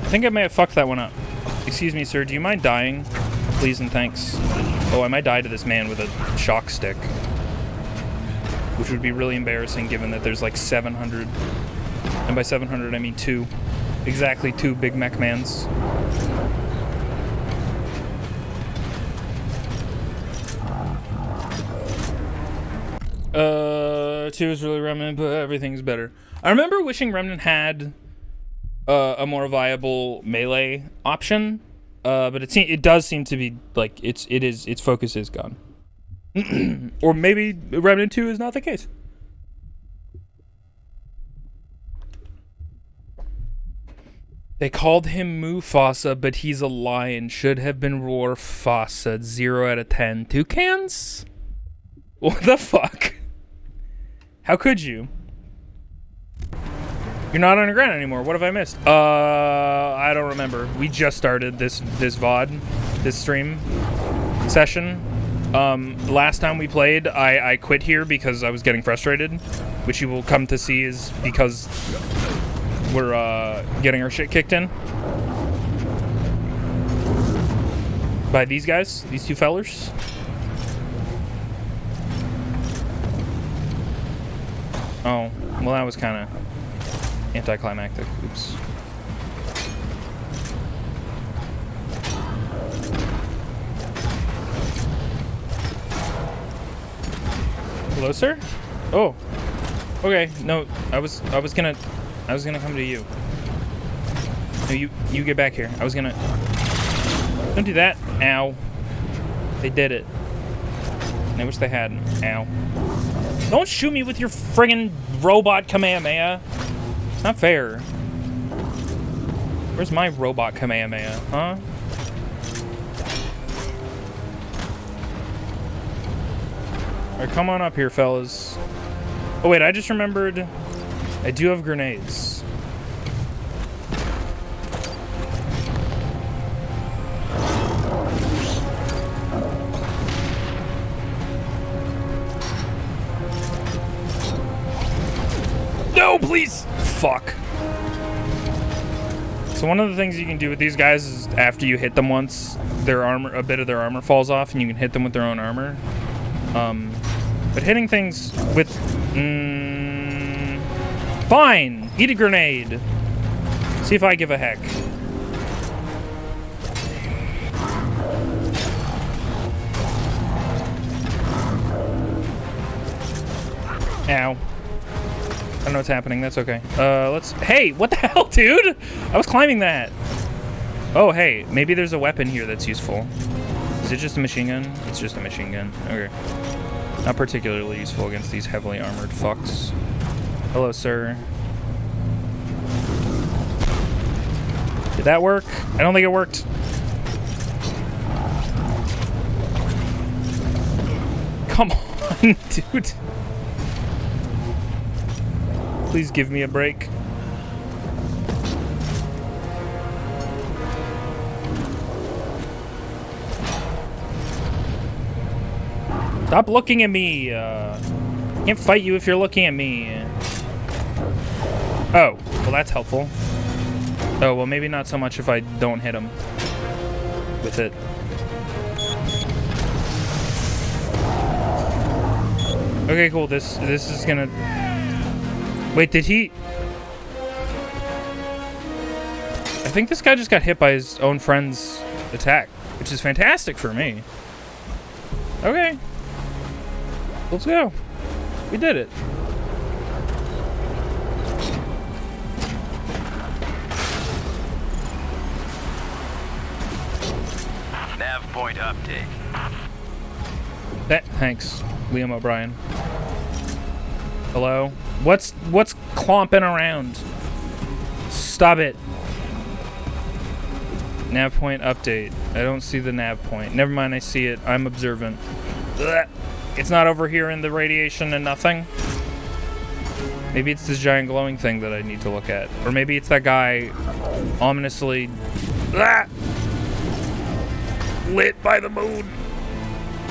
[SPEAKER 2] I think I may have fucked that one up. Excuse me, sir. Do you mind dying? Please and thanks. Oh, I might die to this man with a shock stick. Which would be really embarrassing given that there's like 700. And by 700, I mean 2. Exactly 2 Big Mech mans. 2 is really Remnant, but everything's better. I remember wishing Remnant had a more viable melee option, but it does seem to be like its focus is gone. Or maybe Remnant 2 is not the case. They called him Mufasa, but he's a lion. Should have been Roarfasa. 0 out of 10. Toucans? What the fuck? How could you? You're not underground anymore. What have I missed? I don't remember. We just started this VOD, this stream session. Last time we played, I quit here because I was getting frustrated, which you will come to see is because we're getting our shit kicked in by these guys, these 2 fellers. Oh, well, that was kind of anticlimactic. Oops. Hello, sir? Oh. Okay, no, I was gonna come to you. No, you get back here. I was gonna... Don't do that. Ow. They did it. I wish they hadn't. Ow. Don't shoot me with your friggin' robot Kamehameha. It's not fair. Where's my robot Kamehameha, huh? Alright, come on up here, fellas. Oh, wait, I just remembered I do have grenades. No, please! Fuck. So one of the things you can do with these guys is after you hit them once, their armor, a bit of their armor falls off, and you can hit them with their own armor. But hitting things with... fine! Eat a grenade. See if I give a heck. Ow. I don't know what's happening. That's okay. Let's... Hey, what the hell, dude? I was climbing that. Oh, hey. Maybe there's a weapon here that's useful. Is it just a machine gun? It's just a machine gun. Okay. Not particularly useful against these heavily armored fucks. Hello, sir. Did that work? I don't think it worked. Come on, dude. Please give me a break. Stop looking at me. Can't fight you if you're looking at me. Oh, well that's helpful. Oh, well maybe not so much if I don't hit him with it. Okay, cool. This is gonna... Wait, did he... I think this guy just got hit by his own friend's attack, which is fantastic for me. Okay. Let's go. We did it.
[SPEAKER 3] Nav point update.
[SPEAKER 2] Thanks, Liam O'Brien. Hello? What's clomping around? Stop it. Nav point update. I don't see the nav point. Never mind, I see it. I'm observant. Ugh. It's not over here in the radiation and nothing. Maybe it's this giant glowing thing that I need to look at. Or maybe it's that guy ominously lit by the moon.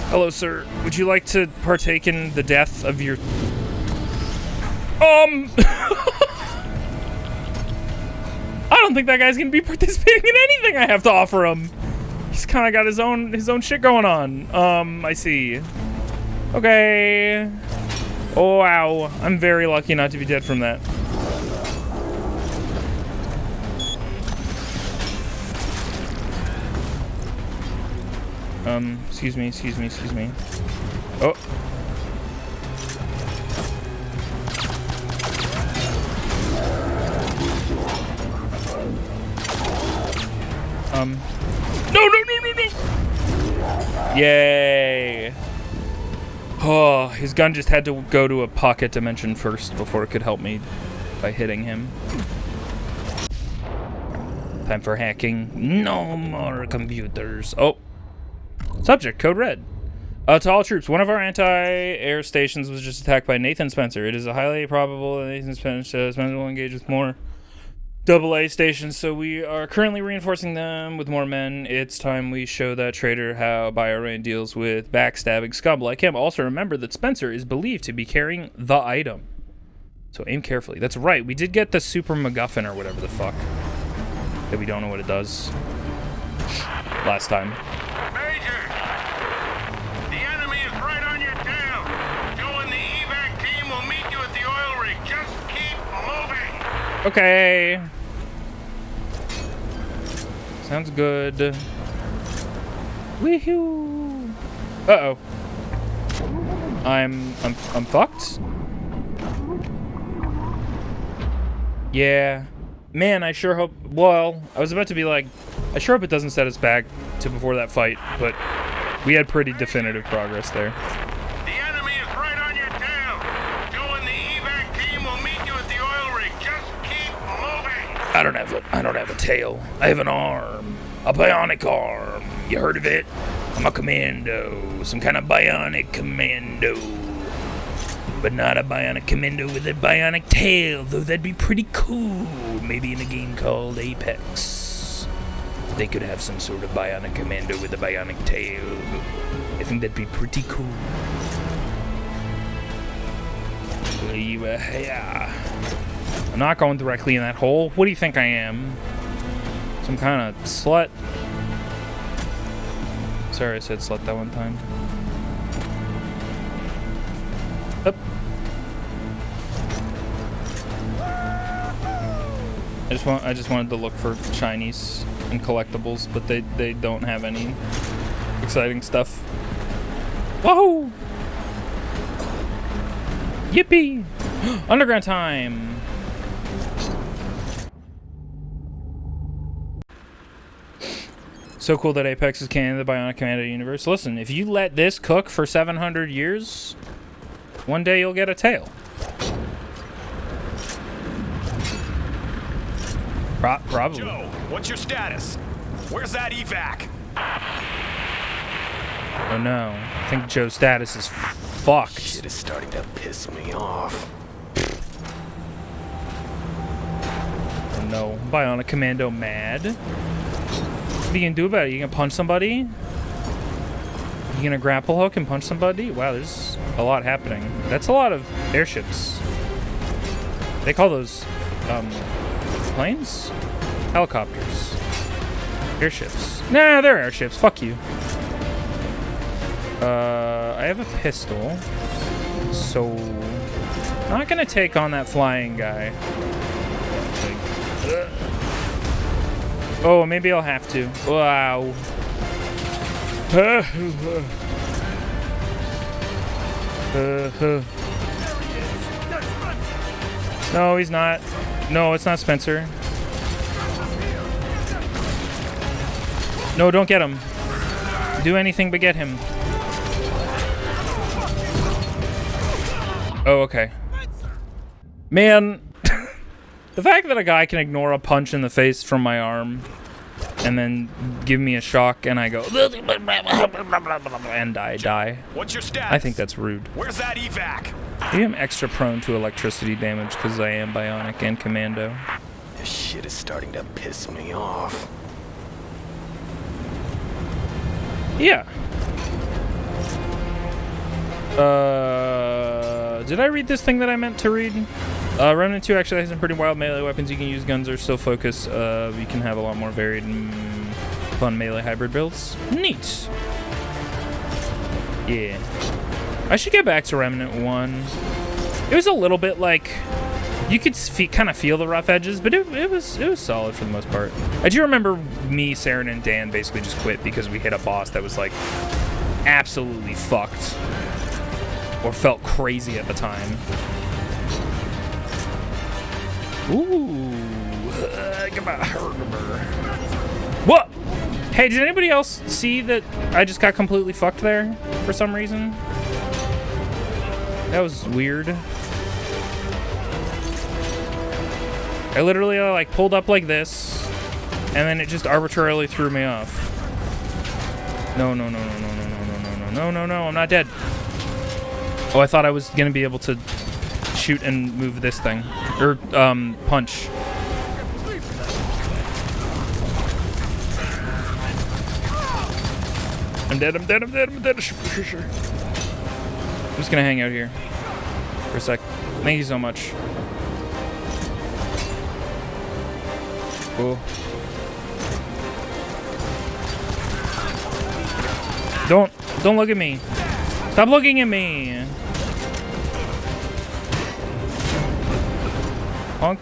[SPEAKER 2] Hello, sir. Would you like to partake in the death of your... I don't think that guy's gonna be participating in anything I have to offer him. He's kind of got his own shit going on. I see. Okay. Oh, wow. I'm very lucky not to be dead from that. Excuse me. Oh. No. Yay. Oh, his gun just had to go to a pocket dimension first before it could help me by hitting him. Time for hacking. No more computers. Oh. Subject, code red. To all troops, one of our anti-air stations was just attacked by Nathan Spencer. It is highly probable that Nathan Spencer will engage with more AA stations, so we are currently reinforcing them with more men. It's time we show that traitor how BioRain deals with backstabbing scum like him. Also remember that Spencer is believed to be carrying the item, so aim carefully. That's right, we did get the super MacGuffin or whatever the fuck that we don't know what it does last time.
[SPEAKER 4] Major, the enemy is right on your tail. Joe and the evac team will meet you at the oil rig. Just keep moving.
[SPEAKER 2] Okay. Sounds good. Woohoo! Uh-oh. I'm fucked? Yeah. Man, I sure hope... Well, I was about to be like, I sure hope it doesn't set us back to before that fight, but we had pretty definitive progress there.
[SPEAKER 4] The enemy is right on your tail. Joe and the evac team will meet you at the oil rig. Just keep moving.
[SPEAKER 2] I don't have a tail. I have an arm. A bionic arm. You heard of it? I'm a commando. Some kind of bionic commando. But not a bionic commando with a bionic tail, though that'd be pretty cool. Maybe in a game called Apex. They could have some sort of bionic commando with a bionic tail. I think that'd be pretty cool. Yeah. I'm not going directly in that hole. What do you think I am? Some kind of slut? Sorry, I said slut that one time. Up. I just wanted to look for shinies and collectibles, but they don't have any exciting stuff. Whoa! Yippee! Underground time! So cool that Apex is canon to the Bionic Commando universe. Listen, if you let this cook for 700 years, one day you'll get a tail. Probably.
[SPEAKER 5] Joe, what's your status? Where's that evac?
[SPEAKER 2] Oh no. I think Joe's status is fucked.
[SPEAKER 5] Shit is starting to piss me off.
[SPEAKER 2] Oh no. Bionic Commando mad. What are you gonna do about it? You gonna punch somebody? You gonna grapple hook and punch somebody? Wow, there's a lot happening. That's a lot of airships. They call those, planes? Helicopters. Airships. Nah, they're airships. Fuck you. I have a pistol. So, not gonna take on that flying guy. Oh, maybe I'll have to. Wow. No, he's not. No, it's not Spencer. No, don't get him. Do anything but get him. Oh, okay. Man, the fact that a guy can ignore a punch in the face from my arm and then give me a shock, and I go and I die.
[SPEAKER 5] What's your status?
[SPEAKER 2] I think that's rude.
[SPEAKER 5] Where's that evac?
[SPEAKER 2] Maybe I'm extra prone to electricity damage because I am bionic and commando.
[SPEAKER 5] This shit is starting to piss me off.
[SPEAKER 2] Yeah. Did I read this thing that I meant to read? Remnant 2 actually has some pretty wild melee weapons you can use. Guns are still focus. You can have a lot more varied and fun melee hybrid builds. Neat. Yeah. I should get back to Remnant 1. It was a little bit like... You could kind of feel the rough edges, but it was solid for the most part. I do remember me, Saren, and Dan basically just quit because we hit a boss that was like absolutely fucked. Or felt crazy at the time. Ooh. What? Hey, did anybody else see that I just got completely fucked there for some reason? That was weird. I literally like pulled up like this, and then it just arbitrarily threw me off. No, I'm not dead. Oh, I thought I was gonna be able to shoot and move this thing. Or, punch. I'm dead. Sure. I'm just gonna hang out here for a sec. Thank you so much. Cool. Don't look at me. Stop looking at me. Punk.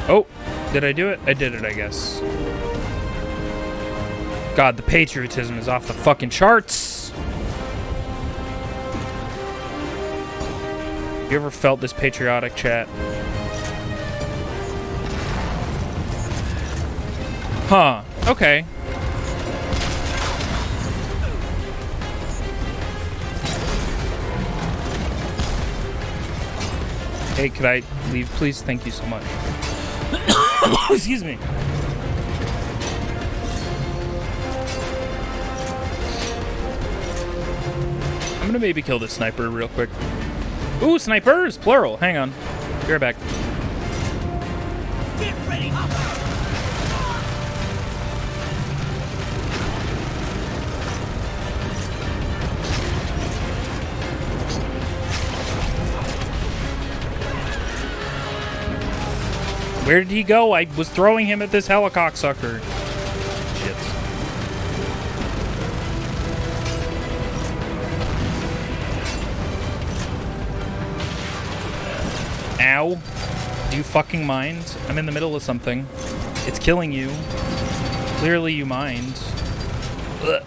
[SPEAKER 2] Oh, did I do it? I did it, I guess. God, the patriotism is off the fucking charts. You ever felt this patriotic, chat? Huh. Okay. Hey, could I leave, please? Thank you so much. Excuse me. I'm gonna maybe kill this sniper real quick. Ooh, snipers, plural. Hang on. Be right back.
[SPEAKER 6] Get ready.
[SPEAKER 2] Where did he go? I was throwing him at this helicocksucker. Shit. Ow. Do you fucking mind? I'm in the middle of something. It's killing you. Clearly you mind. Ugh.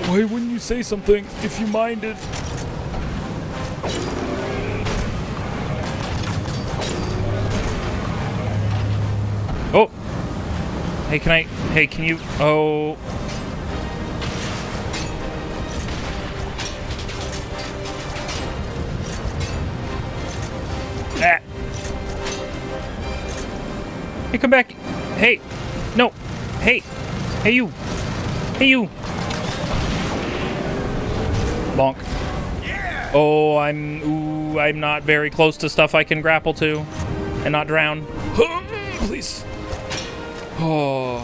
[SPEAKER 2] Why wouldn't you say something if you minded? Oh! Hey, can you, oh. Ah. Hey, come back. Hey. No. Hey. Hey, you. Hey, you. Bonk. Oh, I'm not very close to stuff I can grapple to and not drown. Please. Oh.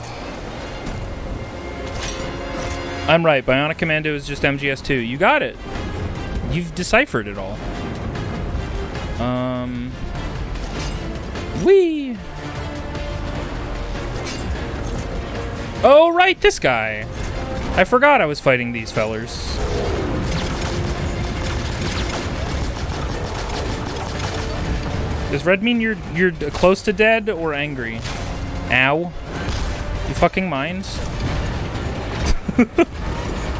[SPEAKER 2] I'm right. Bionic Commando is just MGS2. You got it. You've deciphered it all. Whee! Oh, right, this guy. I forgot I was fighting these fellers. Does red mean you're close to dead or angry? Ow. You fucking mind?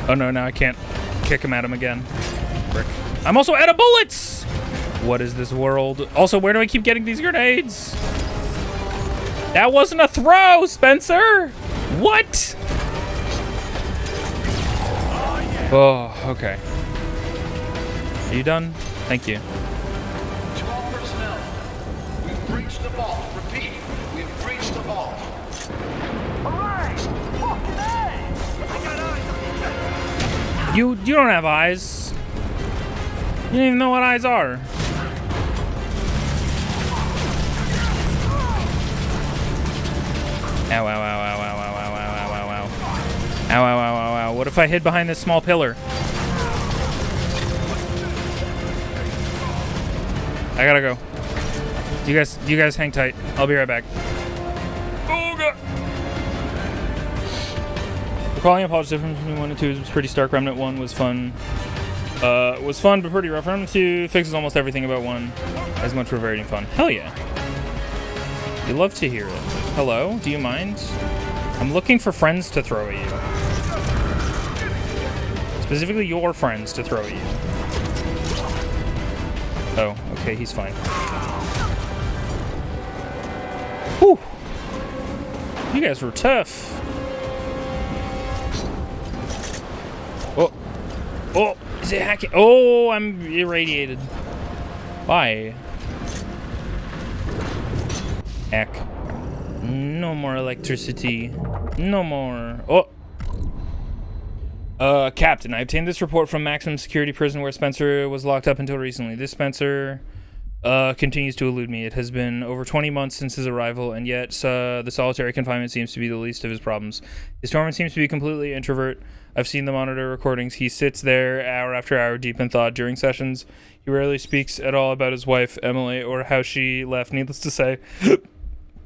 [SPEAKER 2] Oh no, now I can't kick him at him again. Frick. I'm also out of bullets! What is this world? Also, where do I keep getting these grenades? That wasn't a throw, Spencer! What? Oh, okay. Are you done? Thank you.
[SPEAKER 6] To all personnel, we've breached the vault. Repeat,
[SPEAKER 2] You don't have eyes. You don't even know what eyes are. Ow, ow, ow, ow, ow, ow, ow, ow, ow, ow, ow. Ow, ow, ow, ow, ow. What if I hid behind this small pillar? I gotta go. You guys hang tight. I'll be right back. Oh, God. Recalling a polish difference between 1 and 2 was pretty stark. Remnant 1 was fun. Was fun, but pretty rough. Remnant 2 fixes almost everything about 1. As much for variety and fun. Hell yeah. You love to hear it. Hello? Do you mind? I'm looking for friends to throw at you. Specifically your friends to throw at you. Oh, okay, he's fine. Whew. You guys were tough. Oh. Oh, is it hacking? Oh, I'm irradiated. Why? Heck. No more electricity. No more. Oh. Captain, I obtained this report from maximum security prison where Spencer was locked up until recently. This Spencer continues to elude me. It has been over 20 months since his arrival, and yet the solitary confinement seems to be the least of his problems. His torment seems to be completely introvert. I've seen the monitor recordings. He sits there hour after hour deep in thought during sessions. He rarely speaks at all about his wife, Emily, or how she left. Needless to say,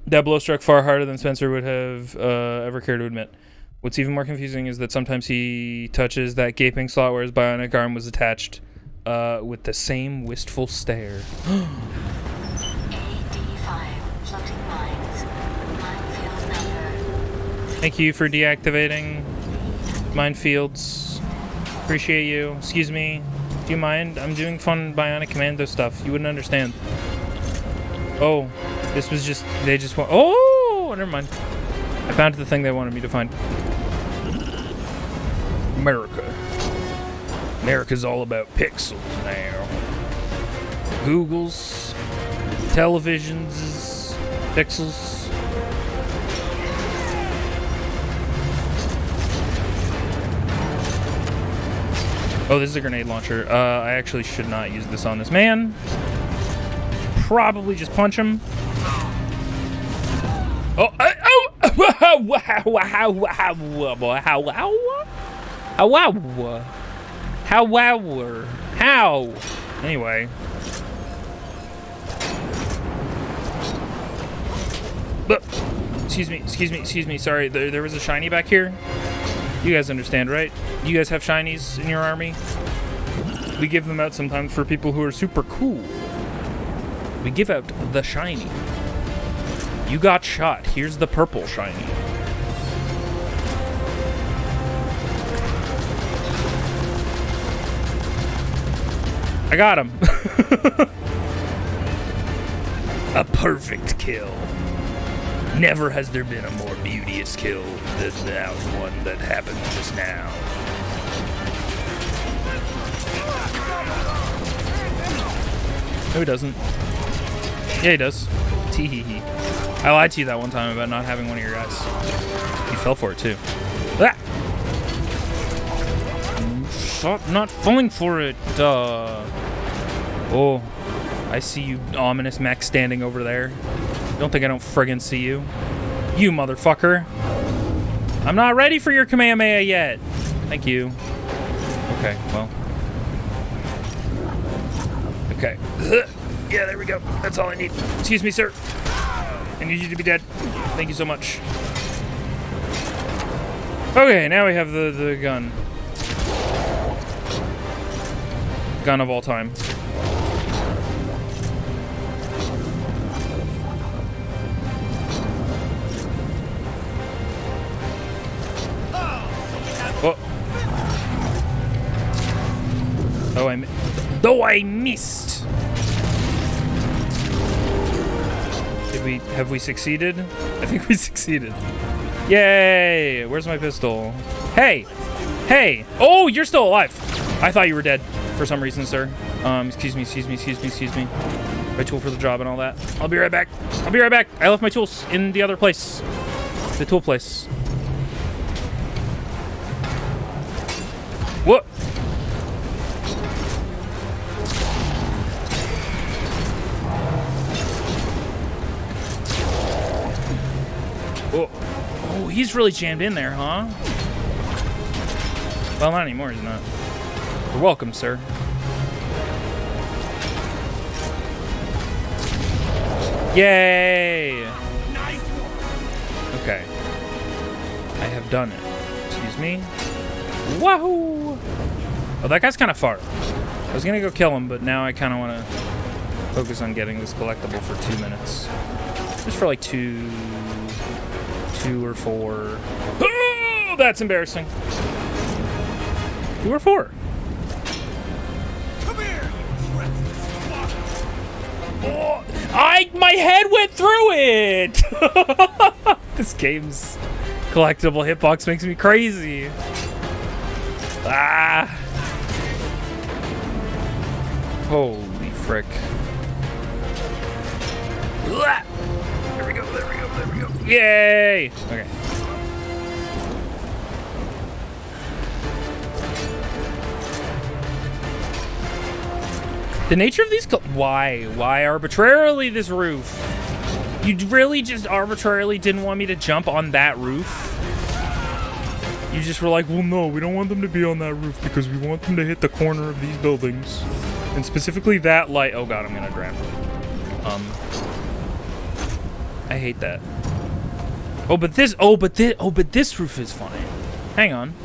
[SPEAKER 2] that blow struck far harder than Spencer would have ever cared to admit. What's even more confusing is that sometimes he touches that gaping slot where his bionic arm was attached with the same wistful stare.
[SPEAKER 6] AD5, floating mines. Minefield number.
[SPEAKER 2] Thank you for deactivating minefields. Appreciate you. Excuse me. Do you mind? I'm doing fun Bionic Commando stuff. You wouldn't understand. Oh, this was just... They just want... Oh, never mind. I found the thing they wanted me to find. America. America's all about pixels now. Googles, televisions, pixels. Oh, this is a grenade launcher. I actually should not use this on this man. Probably just punch him. Oh, how? Anyway. Excuse me. Sorry, there was a shiny back here. You guys understand, right? You guys have shinies in your army? We give them out sometimes for people who are super cool. We give out the shiny. You got shot. Here's the purple shiny. I got him. A perfect kill. Never has there been a more beauteous kill than that one that happened just now. No, he doesn't. Yeah, he does. Tee-hee-hee. I lied to you that one time about not having one of your guys. You fell for it, too. Ah! Stop not falling for it. Oh, I see you, ominous mech standing over there. Don't think I don't friggin' see you. You motherfucker. I'm not ready for your Kamehameha yet. Thank you. Okay, well. Okay. Yeah, there we go. That's all I need. Excuse me, sir. I need you to be dead. Thank you so much. Okay, now we have the gun. Gun of all time. Oh. Oh, I missed. Have we succeeded? I think we succeeded. Yay! Where's my pistol? Hey! Hey! Oh, you're still alive. I thought you were dead for some reason, sir. Excuse me. My tool for the job and all that. I'll be right back. I left my tools in the other place. The tool place. What? Oh. Oh, he's really jammed in there, huh? Well, not anymore, he's not. You're welcome, sir. Yay! Okay. I have done it. Excuse me. Wahoo! Oh, that guy's kind of far. I was gonna go kill him, but now I kind of want to focus on getting this collectible for 2 minutes. Just for like two or 4. Oh, that's embarrassing. 2 or 4.
[SPEAKER 5] Come here!
[SPEAKER 2] Oh, my head went through it. This game's collectible hitbox makes me crazy. Ah. Holy frick. There we go, there we go, there we go. Yay! Okay. The nature of these... Why? Why arbitrarily this roof? You really just arbitrarily didn't want me to jump on that roof? You just were like, well, no, we don't want them to be on that roof because we want them to hit the corner of these buildings. And specifically that light... Oh, God, I'm gonna drown. I hate that. Oh, but this roof is fine. Hang on.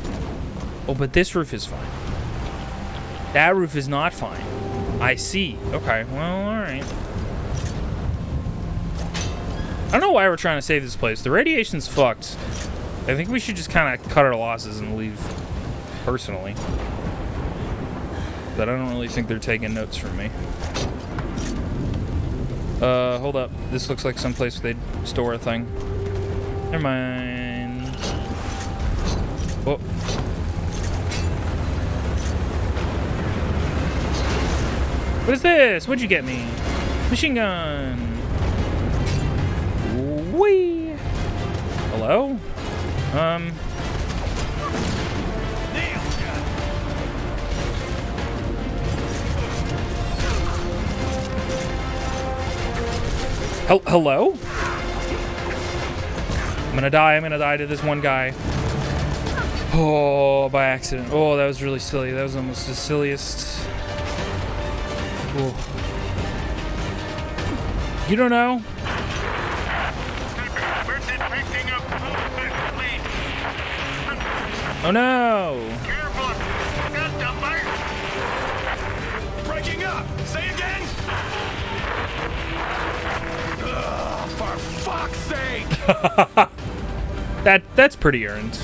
[SPEAKER 2] Oh, but this roof is fine. That roof is not fine. I see. Okay, well, alright. I don't know why we're trying to save this place. The radiation's fucked. I think we should just kind of cut our losses and leave, personally. But I don't really think they're taking notes from me. Hold up. This looks like someplace they'd store a thing. Never mind. Whoa. What is this? What'd you get me? Machine gun. Whee. Hello? Hello? I'm gonna die to this one guy. Oh, by accident. Oh, that was really silly. That was almost the silliest. Oh. You don't know? Oh no!
[SPEAKER 4] Careful! Got the fire!
[SPEAKER 5] Breaking up! Say again! Ugh, for fuck's sake!
[SPEAKER 2] That's pretty earned.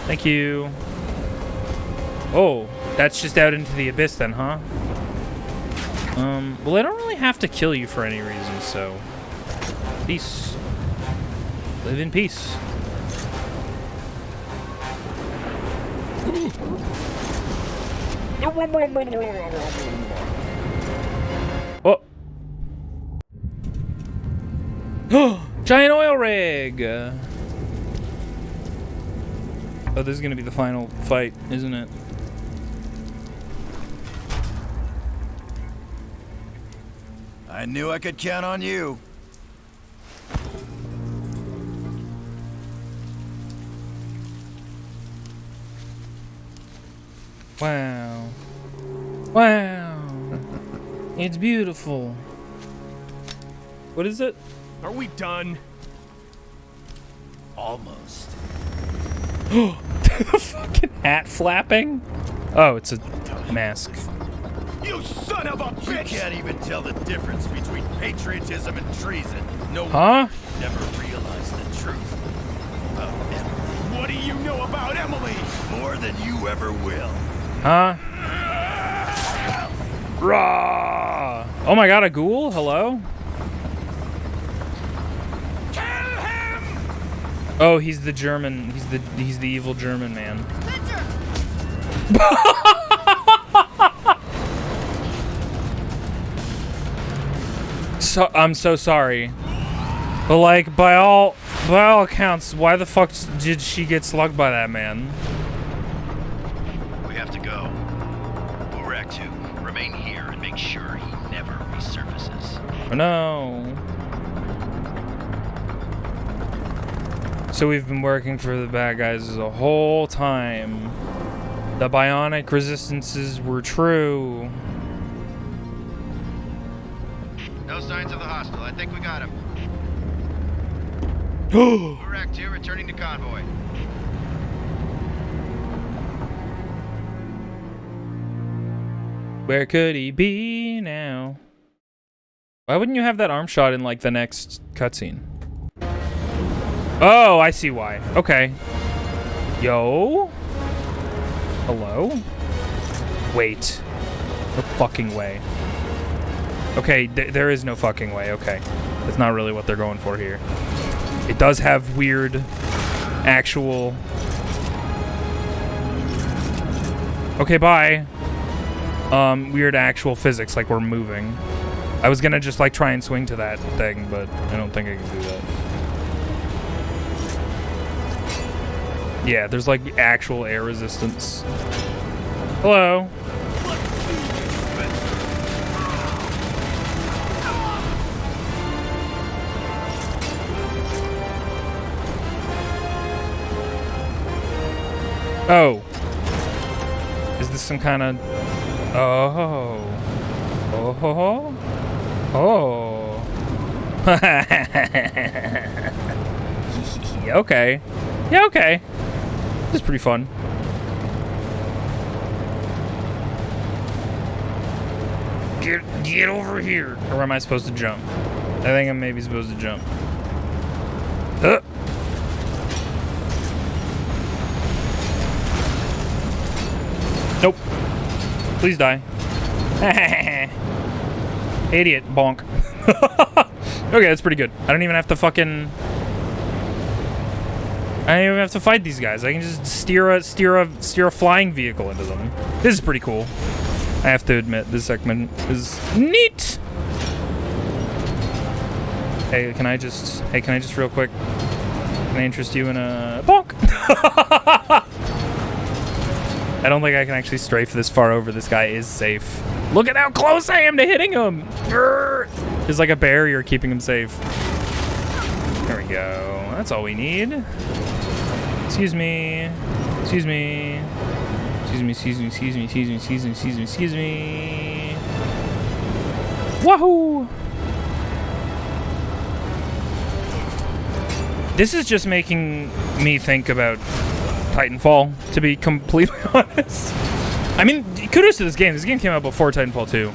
[SPEAKER 2] Thank you. Oh, that's just out into the abyss then, huh? Well, I don't really have to kill you for any reason, so... Peace. Live in peace. Oh! Giant oil rig! Oh, this is gonna be the final fight, isn't it?
[SPEAKER 5] I knew I could count on you.
[SPEAKER 2] Wow. Wow. It's beautiful. What is it?
[SPEAKER 5] Are we done? Almost.
[SPEAKER 2] The fucking hat flapping? Oh, it's a mask.
[SPEAKER 5] You son of a bitch! You can't even tell the difference between patriotism and treason. No
[SPEAKER 2] Huh?
[SPEAKER 5] one never realized the truth about Emily. What do you know about Emily? More than you ever will.
[SPEAKER 2] Huh? Rah! Oh my god, a ghoul? Hello?
[SPEAKER 5] Kill him!
[SPEAKER 2] Oh, he's the German. He's the evil German man. So I'm so sorry. But like by all accounts, why the fuck did she get slugged by that man?
[SPEAKER 5] have to go. Urak 2, remain here and make sure he never resurfaces.
[SPEAKER 2] Oh no. So we've been working for the bad guys the whole time. The bionic resistances were true.
[SPEAKER 5] No signs of the hostile. I think we got him. Urak 2 returning to convoy.
[SPEAKER 2] Where could he be now? Why wouldn't you have that arm shot in like the next cutscene? Oh, I see why. Okay. Yo? Hello? Wait. No fucking way. Okay, there is no fucking way. Okay. That's not really what they're going for here. It does have weird actual... Okay, bye. Weird actual physics, like we're moving. I was gonna just like try and swing to that thing, but I don't think I can do that. Yeah, there's like actual air resistance. Hello. Oh. Is this some kind of... Oh. Oh. Oh. Okay. Yeah, okay. This is pretty fun. Get over here. Or am I supposed to jump? I think I'm maybe supposed to jump. Nope. Please die. Idiot. Bonk. Okay, that's pretty good. I don't even have to fucking... I don't even have to fight these guys. I can just steer a flying vehicle into them. This is pretty cool. I have to admit, this segment is neat. Hey, can I just real quick? Can I interest you in a bonk? I don't think I can actually strafe this far over. This guy is safe. Look at how close I am to hitting him. There's like a barrier keeping him safe. There we go. That's all we need. Excuse me. Excuse me. Excuse me, excuse me, excuse me, excuse me, excuse me, excuse me, excuse me. Wahoo! This is just making me think about Titanfall, to be completely honest. I mean, kudos to this game. This game came out before Titanfall 2.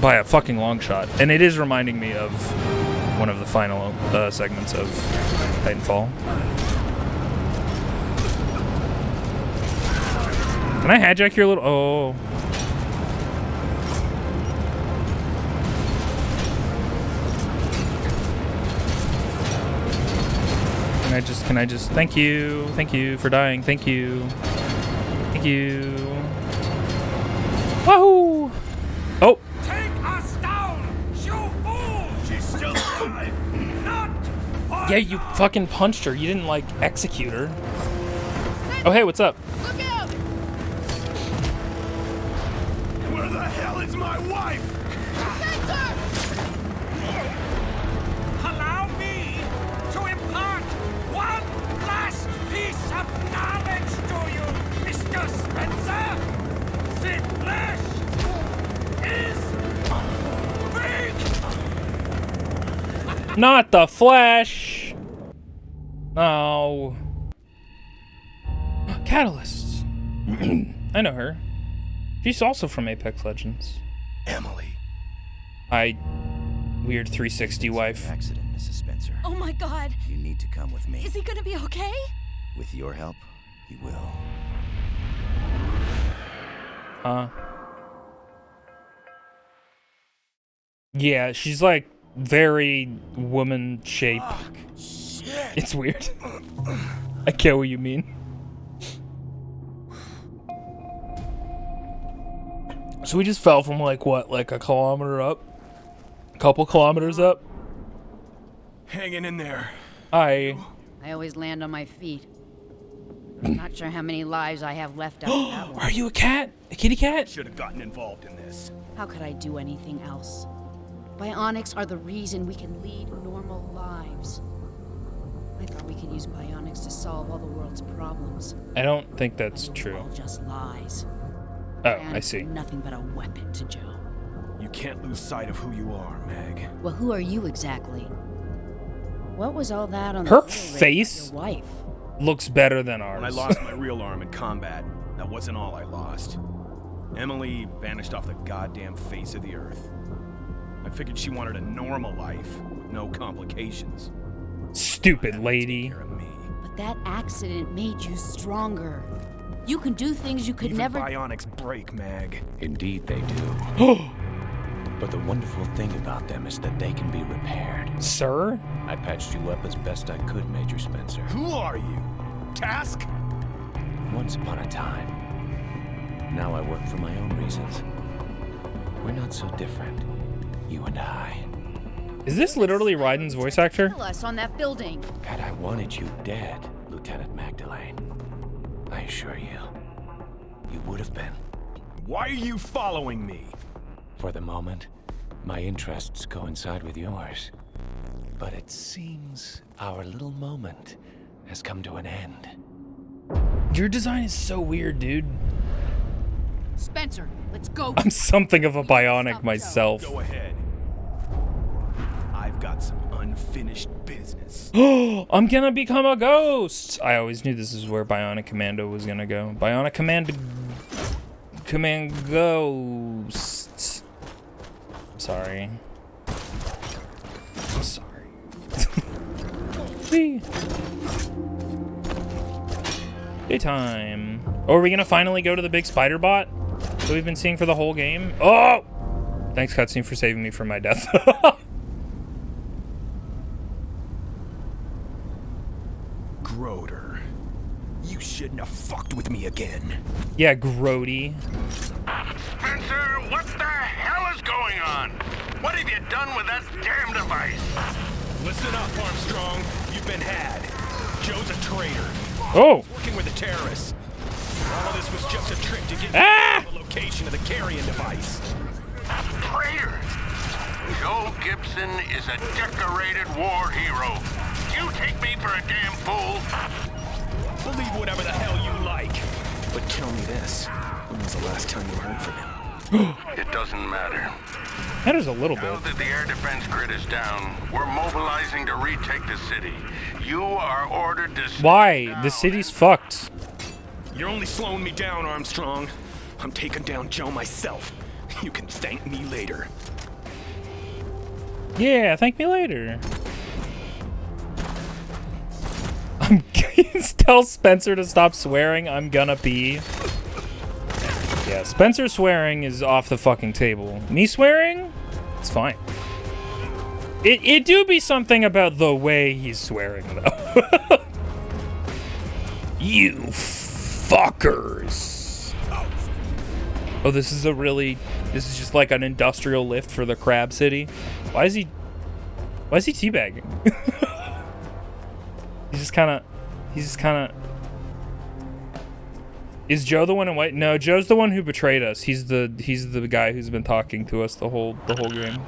[SPEAKER 2] By a fucking long shot. And it is reminding me of one of the final segments of Titanfall. Can I hijack your little... Oh. Can I just... Thank you. Thank you for dying. Thank you. Thank you. Wahoo! Oh.
[SPEAKER 4] Take us down, you fool! She's still alive. Not.
[SPEAKER 2] Yeah, you fucking punched her. You didn't, like, execute her. Oh, hey, what's up?
[SPEAKER 4] Look out! Where the hell is my wife? Allow me to impart one last piece of knowledge to you, Mr. Spencer. The flesh is big.
[SPEAKER 2] Not the Flash. No. Catalyst. I know her. She's also from Apex Legends.
[SPEAKER 5] Emily.
[SPEAKER 2] Weird 360 wife.
[SPEAKER 5] Accident, Mrs. Spencer.
[SPEAKER 7] Oh my god.
[SPEAKER 5] You need to come with me.
[SPEAKER 7] Is he gonna be okay?
[SPEAKER 5] With your help, he will.
[SPEAKER 2] Yeah, she's like very woman shape.
[SPEAKER 5] Shit.
[SPEAKER 2] It's weird. I get what you mean. So we just fell from like what, like a kilometer up? A couple kilometers up?
[SPEAKER 5] Hanging in there.
[SPEAKER 2] I
[SPEAKER 8] always land on my feet.
[SPEAKER 7] Not sure how many lives I have left after that one.
[SPEAKER 2] Are you a cat? A kitty cat?
[SPEAKER 5] Should have gotten involved in this.
[SPEAKER 7] How could I do anything else? Bionics are the reason we can lead normal lives. I thought we could use bionics to solve all the world's problems.
[SPEAKER 2] I don't think that's
[SPEAKER 7] It
[SPEAKER 2] true.
[SPEAKER 7] was all just lies.
[SPEAKER 2] Oh,
[SPEAKER 7] And
[SPEAKER 2] I see.
[SPEAKER 7] nothing but a weapon to Joe.
[SPEAKER 5] You can't lose sight of who you are, Meg.
[SPEAKER 7] Well, who are you exactly? What was all that on
[SPEAKER 2] Her
[SPEAKER 7] the video
[SPEAKER 2] face?
[SPEAKER 7] about your wife?
[SPEAKER 2] Looks better than ours.
[SPEAKER 5] When I lost my real arm in combat, that wasn't all I lost. Emily vanished off the goddamn face of the earth. I figured she wanted a normal life, with no complications.
[SPEAKER 2] Stupid lady.
[SPEAKER 5] Take care of me.
[SPEAKER 7] But that accident made you stronger. You can do things you could
[SPEAKER 5] Even
[SPEAKER 7] never.
[SPEAKER 5] bionics break, Meg.
[SPEAKER 8] Indeed they do. But the wonderful thing about them is that they can be repaired.
[SPEAKER 2] Sir?
[SPEAKER 8] I patched you up as best I could, Major Spencer.
[SPEAKER 5] Who are you? Task?
[SPEAKER 8] Once upon a time. Now I work for my own reasons. We're not so different, you and I.
[SPEAKER 2] Is this literally Raiden's voice actor?
[SPEAKER 7] Kill us on that building.
[SPEAKER 8] Had I wanted you dead, Lieutenant Magdalene, I assure you, you would have been.
[SPEAKER 5] Why are you following me?
[SPEAKER 8] For the moment, my interests coincide with yours. But it seems our little moment has come to an end.
[SPEAKER 2] Your design is so weird, dude.
[SPEAKER 7] Spencer, let's go.
[SPEAKER 2] I'm something of a bionic myself.
[SPEAKER 5] Go ahead. I've got some unfinished business.
[SPEAKER 2] I'm gonna become a ghost! I always knew this is where Bionic Commando was gonna go. Bionic Commando... Ghost. I'm sorry. I'm sorry. Whee. Daytime. Oh, are we gonna finally go to the big spider bot that we've been seeing for the whole game? Oh! Thanks, cutscene, for saving me from my death.
[SPEAKER 5] Groder. You shouldn't have fucked with me again.
[SPEAKER 2] Yeah, Grody.
[SPEAKER 4] Spencer, what the hell is going on? What have you done with that damn device?
[SPEAKER 5] Listen up, Armstrong. You've been had. Joe's a traitor.
[SPEAKER 2] Oh!
[SPEAKER 5] Working with the terrorists. All of this was just a trick to get
[SPEAKER 2] Ah!
[SPEAKER 5] the location of the carrying device.
[SPEAKER 4] Traitor! Joe Gibson is a decorated war hero. You take me for a damn fool?
[SPEAKER 5] Believe whatever the hell you like. But tell me this. When was the last time you heard from him?
[SPEAKER 4] It doesn't matter.
[SPEAKER 2] Matters a little
[SPEAKER 4] Now
[SPEAKER 2] bit.
[SPEAKER 4] that the air defense grid is down, we're mobilizing to retake the city. You are ordered to...
[SPEAKER 2] Why? The city's fucked.
[SPEAKER 5] You're only slowing me down, Armstrong. I'm taking down Joe myself. You can thank me later.
[SPEAKER 2] Yeah, thank me later. Tell Spencer to stop swearing. I'm gonna pee. Yeah, Spencer swearing is off the fucking table. Me swearing? It's fine. It do be something about the way he's swearing, though. You fuckers. Oh, this is just like an industrial lift for the Crab City. Why is he teabagging? He's just kind of... Is Joe the one in white? No, Joe's the one who betrayed us. He's the guy who's been talking to us the whole game.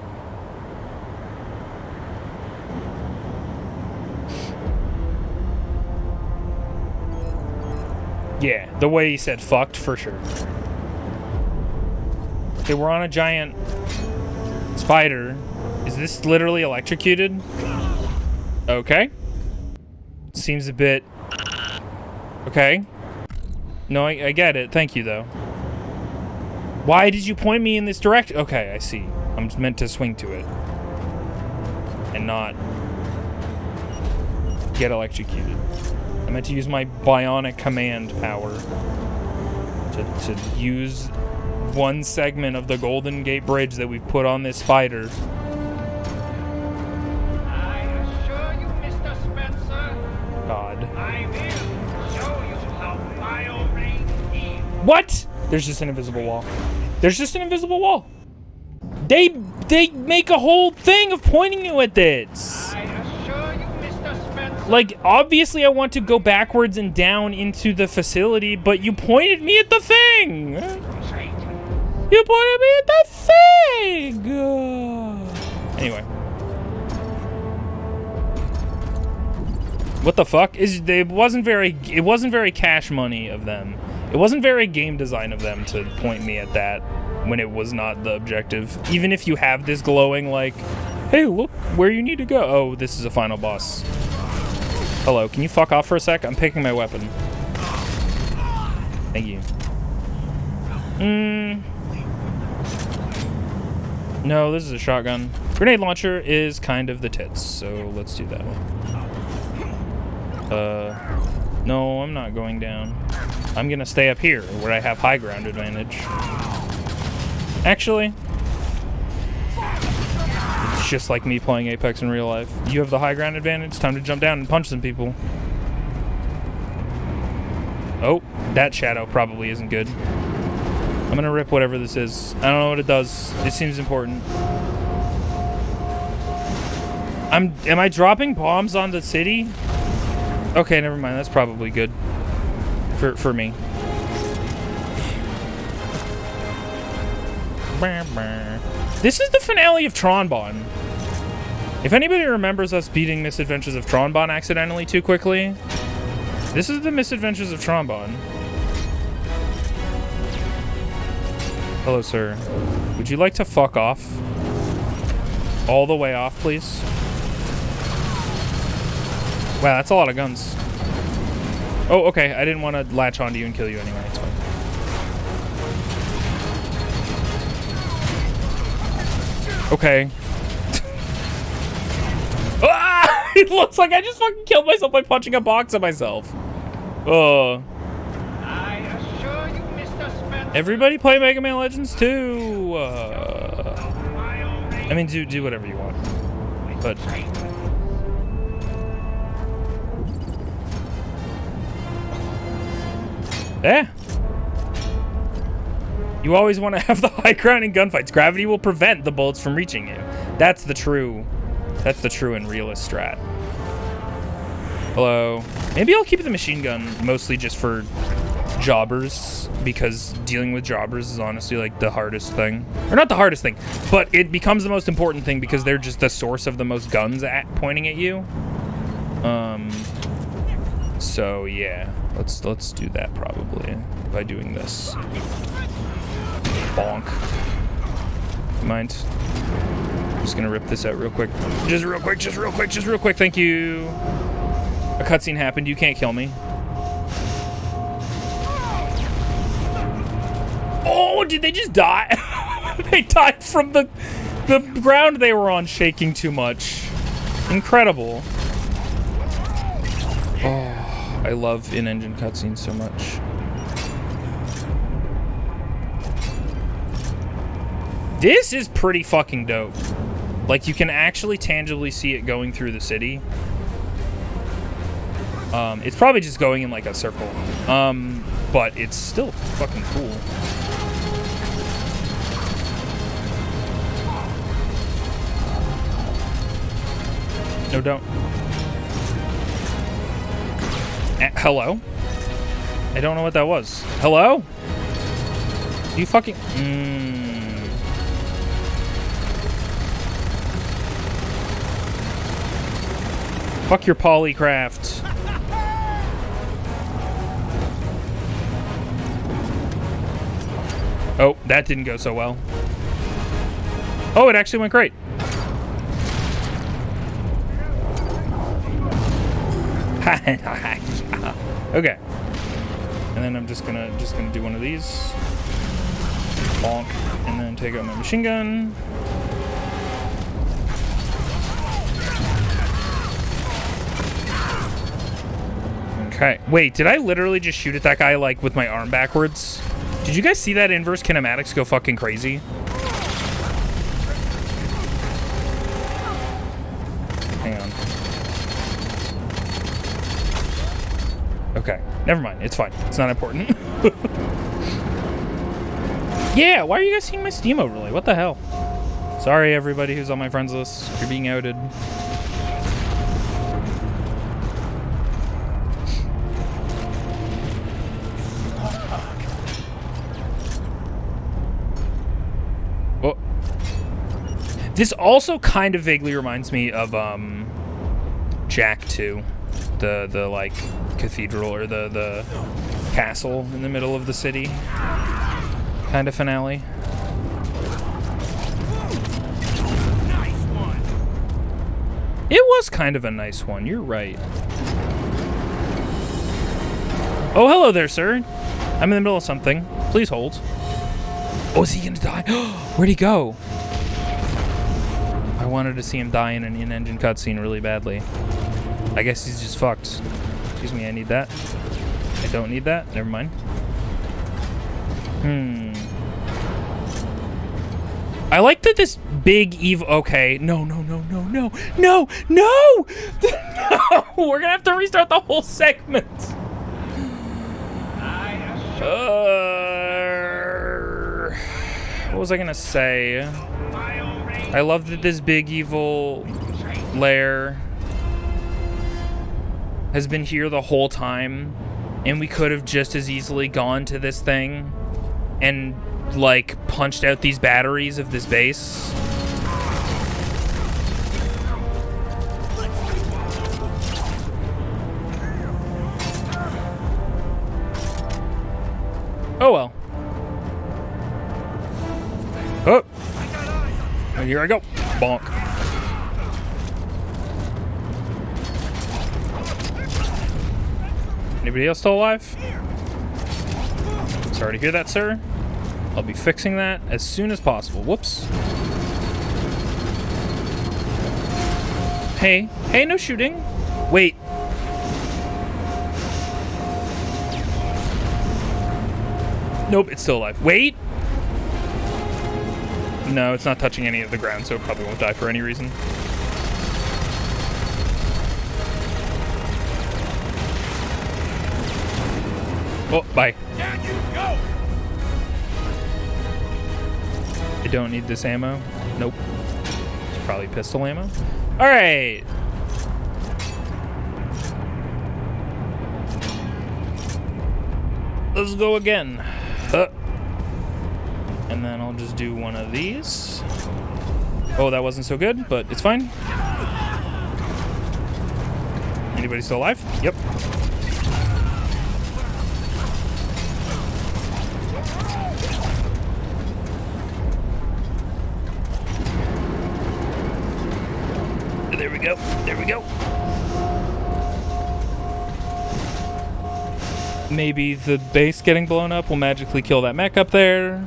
[SPEAKER 2] Yeah, the way he said fucked, for sure. Okay, we're on a giant spider. Is this literally electrocuted? Okay. Seems a bit... Okay. No, I get it. Thank you, though. Why did you point me in this direction? Okay, I see. I'm meant to swing to it. And not get electrocuted. I meant to use my bionic command power to use one segment of the Golden Gate Bridge that we've put on this spider.
[SPEAKER 9] I assure you, Mr. Spencer,
[SPEAKER 2] God.
[SPEAKER 9] I will show you how BioRain is.
[SPEAKER 2] What? There's just an invisible wall. There's just an invisible wall. They make a whole thing of pointing you at this.
[SPEAKER 9] I assure you, Mr. Spencer,
[SPEAKER 2] Like, obviously I want to go backwards and down into the facility, but you pointed me at the thing! You pointed me at the thing! Anyway. What the fuck? It wasn't very cash money of them. It wasn't very game design of them to point me at that when it was not the objective. Even if you have this glowing, like, hey, look where you need to go. Oh, this is a final boss. Hello, can you fuck off for a sec? I'm picking my weapon. Thank you. No, this is a shotgun. Grenade launcher is kind of the tits, so let's do that one. No, I'm not going down. I'm gonna stay up here, where I have high ground advantage. Actually, it's just like me playing Apex in real life. You have the high ground advantage, it's time to jump down and punch some people. Oh, that shadow probably isn't good. I'm gonna rip whatever this is. I don't know what it does. It seems important. Am I dropping bombs on the city? Okay, never mind. That's probably good for me. This is the finale of Tronbon. If anybody remembers us beating Misadventures of Tronbon accidentally too quickly, this is the Misadventures of Tronbon. Hello, sir. Would you like to fuck off? All the way off, please? Wow, that's a lot of guns. Oh, okay. I didn't want to latch onto you and kill you anyway. It's fine. Okay. Ah! It looks like I just fucking killed myself by punching a box at myself.
[SPEAKER 9] I assure you, Mr. Spencer.
[SPEAKER 2] Everybody play Mega Man Legends 2. I mean, do whatever you want. But yeah. You always want to have the high ground in gunfights. Gravity will prevent the bullets from reaching you. That's the true and realist strat. Hello. Maybe I'll keep the machine gun mostly just for jobbers, because dealing with jobbers is honestly like the hardest thing. Or not the hardest thing, but it becomes the most important thing because they're just the source of the most guns pointing at you. So yeah, let's do that probably by doing this. Bonk. Mind? Just gonna rip this out real quick. Just real quick. Thank you. A cutscene happened. You can't kill me. Oh, did they just die? They died from the ground they were on shaking too much. Incredible. Oh, I love in-engine cutscenes so much. This is pretty fucking dope. Like, you can actually tangibly see it going through the city. It's probably just going in like a circle. But it's still fucking cool. No, don't. Hello? I don't know what that was. Hello? You fucking... Fuck your polycraft. Oh, that didn't go so well. Oh, it actually went great. Okay. And then I'm just gonna do one of these. Bonk. And then take out my machine gun. Okay. Wait, did I literally just shoot at that guy, like, with my arm backwards? Did you guys see that inverse kinematics go fucking crazy? Hang on. Okay. Never mind. It's fine. It's not important. Yeah, why are you guys seeing my Steam overlay? What the hell? Sorry, everybody who's on my friends list. You're being outed. This also kind of vaguely reminds me of Jack 2, the like cathedral or the castle in the middle of the city kind of finale.
[SPEAKER 5] Nice one.
[SPEAKER 2] It was kind of a nice one. You're right. Oh, hello there, sir. I'm in the middle of something. Please hold. Oh, is he gonna die? Where'd he go? I wanted to see him die in an in-engine cutscene really badly. I guess he's just fucked. Excuse me, I need that. I don't need that. Never mind. I like that this big evil... Okay. No. No! No! We're gonna have to restart the whole segment. What was I gonna say? I love that this big evil lair has been here the whole time, and we could have just as easily gone to this thing and like punched out these batteries of this base. Oh well. Oh, and here I go. Bonk. Anybody else still alive? Sorry to hear that, sir. I'll be fixing that as soon as possible. Whoops. Hey, no shooting. Wait. Nope, it's still alive. Wait. No, it's not touching any of the ground, so it probably won't die for any reason. Oh, bye.
[SPEAKER 5] Down you go.
[SPEAKER 2] I don't need this ammo. Nope. It's probably pistol ammo. All right. Let's go again. And then I'll just do one of these. Oh, that wasn't so good, but it's fine. Anybody still alive? Yep. There we go. There we go. Maybe the base getting blown up will magically kill that mech up there.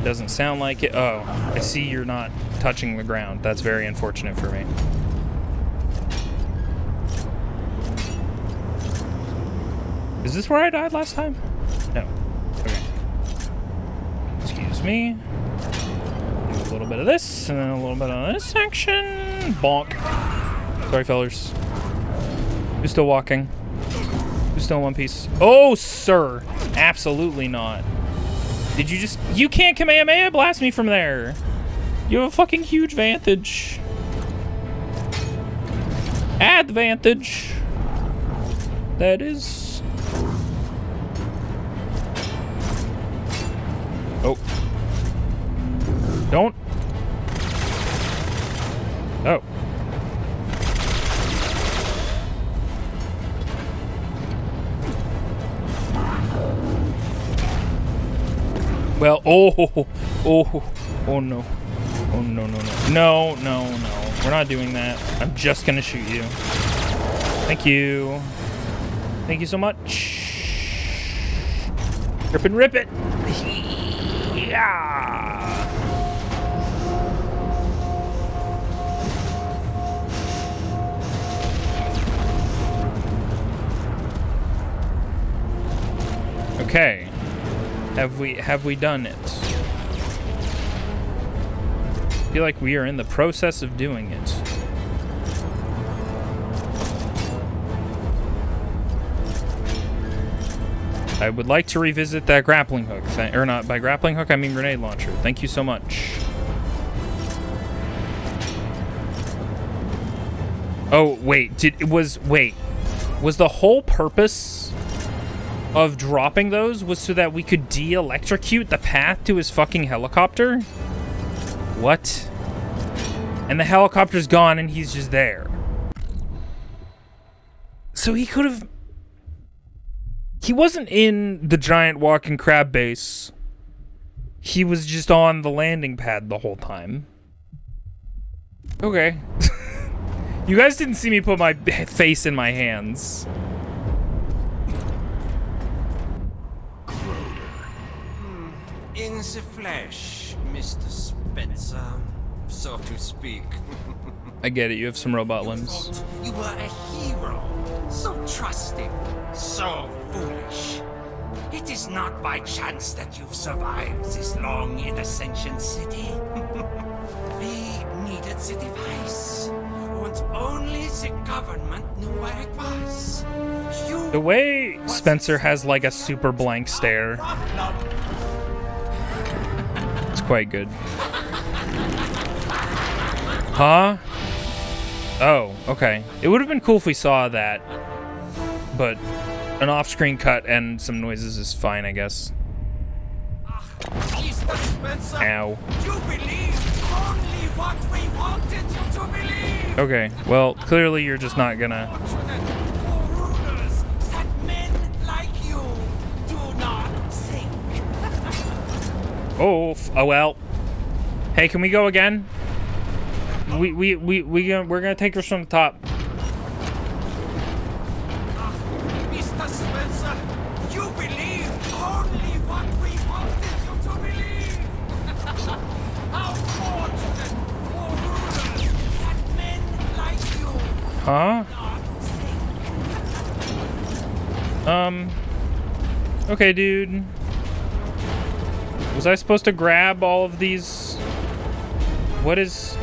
[SPEAKER 2] Doesn't sound like it. Oh, I see you're not touching the ground. That's very unfortunate for me. Is this where I died last time? No. Okay. Excuse me. Do a little bit of this, and then a little bit of this section. Bonk. Sorry, fellers. Who's still walking? Who's still in one piece? Oh, sir. Absolutely not. Did you just... You can't Kamehameha blast me from there. You have a fucking huge vantage. Advantage. That is... Oh. Don't. Oh. Well, oh no. Oh, no. No. We're not doing that. I'm just gonna shoot you. Thank you. Thank you so much. Rip and rip it. Yeah. Okay. Have we done it? I feel like we are in the process of doing it. I would like to revisit that grappling hook. Or not, by grappling hook, I mean grenade launcher. Thank you so much. Oh, wait. Was the whole purpose of dropping those was so that we could de-electrocute the path to his fucking helicopter? What? And the helicopter's gone and he's just there. So he could have... He wasn't in the giant walking crab base. He was just on the landing pad the whole time. Okay. You guys didn't see me put my face in my hands.
[SPEAKER 10] In the flesh, Mr. Spencer, so to speak.
[SPEAKER 2] I get it, you have some robot limbs.
[SPEAKER 10] You were a hero, so trusting, so foolish. It is not by chance that you've survived this long in Ascension City. We needed the device, and only the government knew where it was.
[SPEAKER 2] The way Spencer has like a super blank stare, it's quite good. Huh? Oh, okay. It would have been cool if we saw that, but an off-screen cut and some noises is fine, I guess.
[SPEAKER 10] Mr. Spencer,
[SPEAKER 2] ow.
[SPEAKER 10] You believe only what we wanted you to believe.
[SPEAKER 2] Okay, well, clearly you're just not gonna...
[SPEAKER 10] Rulers that men like you do not think.
[SPEAKER 2] Oh, oh well. Hey, can we go again? We're gonna take her from the top.
[SPEAKER 10] Mr. Spencer, you believe only what we wanted you to believe. How fortunate for rulers that men like you
[SPEAKER 2] Huh?
[SPEAKER 10] not think.
[SPEAKER 2] Okay, dude. Was I supposed to grab all of these? What is...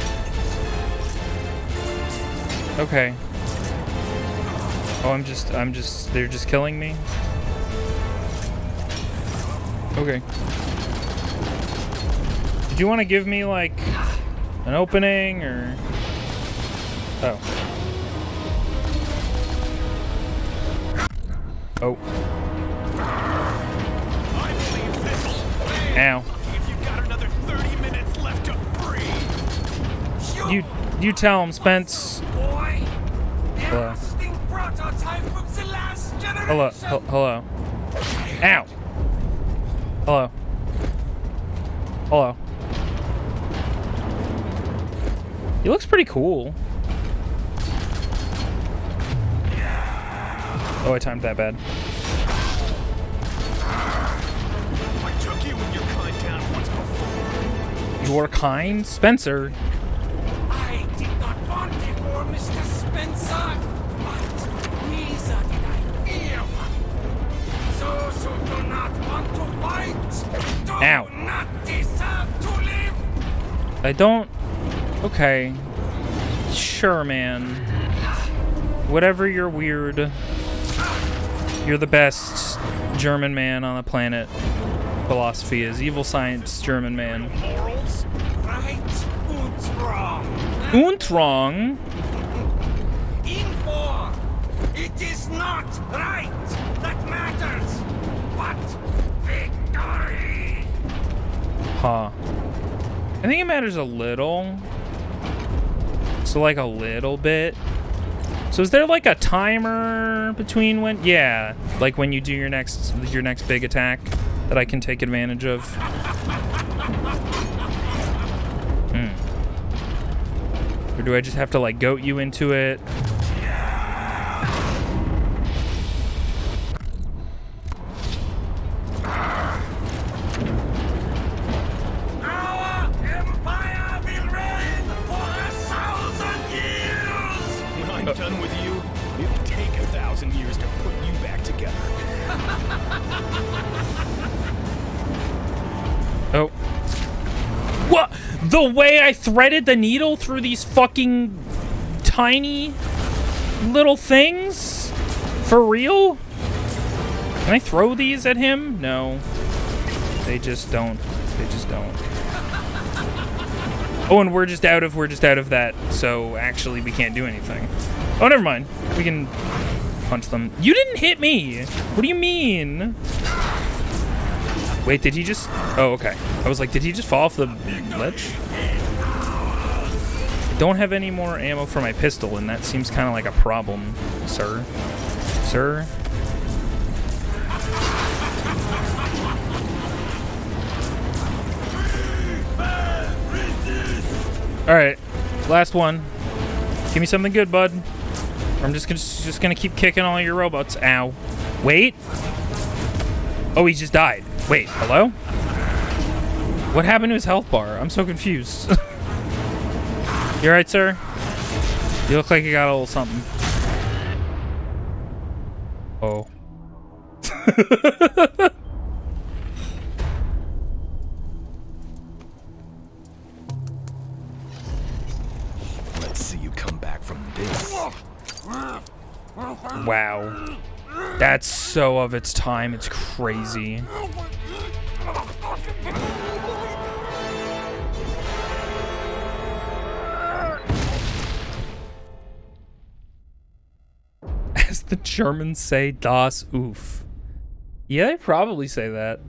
[SPEAKER 2] Okay. Oh, they're just killing me? Okay. Did you want to give me, like, an opening, or... Oh. Oh. Ow.
[SPEAKER 5] If you've got another 30 minutes left to breathe.
[SPEAKER 2] You tell him, Spence.
[SPEAKER 10] Boy,
[SPEAKER 2] Hello.
[SPEAKER 10] prototype of the last generation.
[SPEAKER 2] Hello. Hello. Ow. Hello. Hello. He looks pretty cool. Oh, I timed that bad.
[SPEAKER 5] I took you and your kind down once before.
[SPEAKER 2] Your kind? Spencer.
[SPEAKER 10] I did not want it for Mr. Spencer, but neither did I fear one. Those who do not want to fight do
[SPEAKER 2] Ow.
[SPEAKER 10] not deserve to live.
[SPEAKER 2] I don't... Okay. Sure, man. Whatever your weird... You're the best German man on the planet philosophy is. Evil science, German man.
[SPEAKER 10] Morals, right and wrong.
[SPEAKER 2] Und wrong.
[SPEAKER 10] In war, it is not right that matters, but victory.
[SPEAKER 2] Huh. I think it matters a little. So, like, a little bit. So is there like a timer between when? Yeah, like when you do your next big attack that I can take advantage of. Or do I just have to like goat you into it?
[SPEAKER 10] Our empire will reign for 1,000 years.
[SPEAKER 5] When I'm done with you, it'll take 1,000 years to put you back together.
[SPEAKER 2] Oh. What? The way I threaded the needle through these fucking tiny little things? For real? Can I throw these at him? No. They just don't. They just don't. Oh, and we're just out of that, so actually we can't do anything. Oh, never mind. We can punch them. You didn't hit me! What do you mean? Wait, did he just... Oh, okay. I was like, did he just fall off the ledge? don't have any more ammo for my pistol, and that seems kind of like a problem, sir. Sir? Alright, last one. Give me something good, bud. I'm just gonna keep kicking all your robots. Ow. Wait. Oh, he just died. Wait, hello? What happened to his health bar? I'm so confused. You alright, sir? You look like you got a little something. Oh.
[SPEAKER 5] Let's see you come back from this.
[SPEAKER 2] Wow. That's so of its time. It's crazy. As the Germans say, das Oof. Yeah, they probably say that.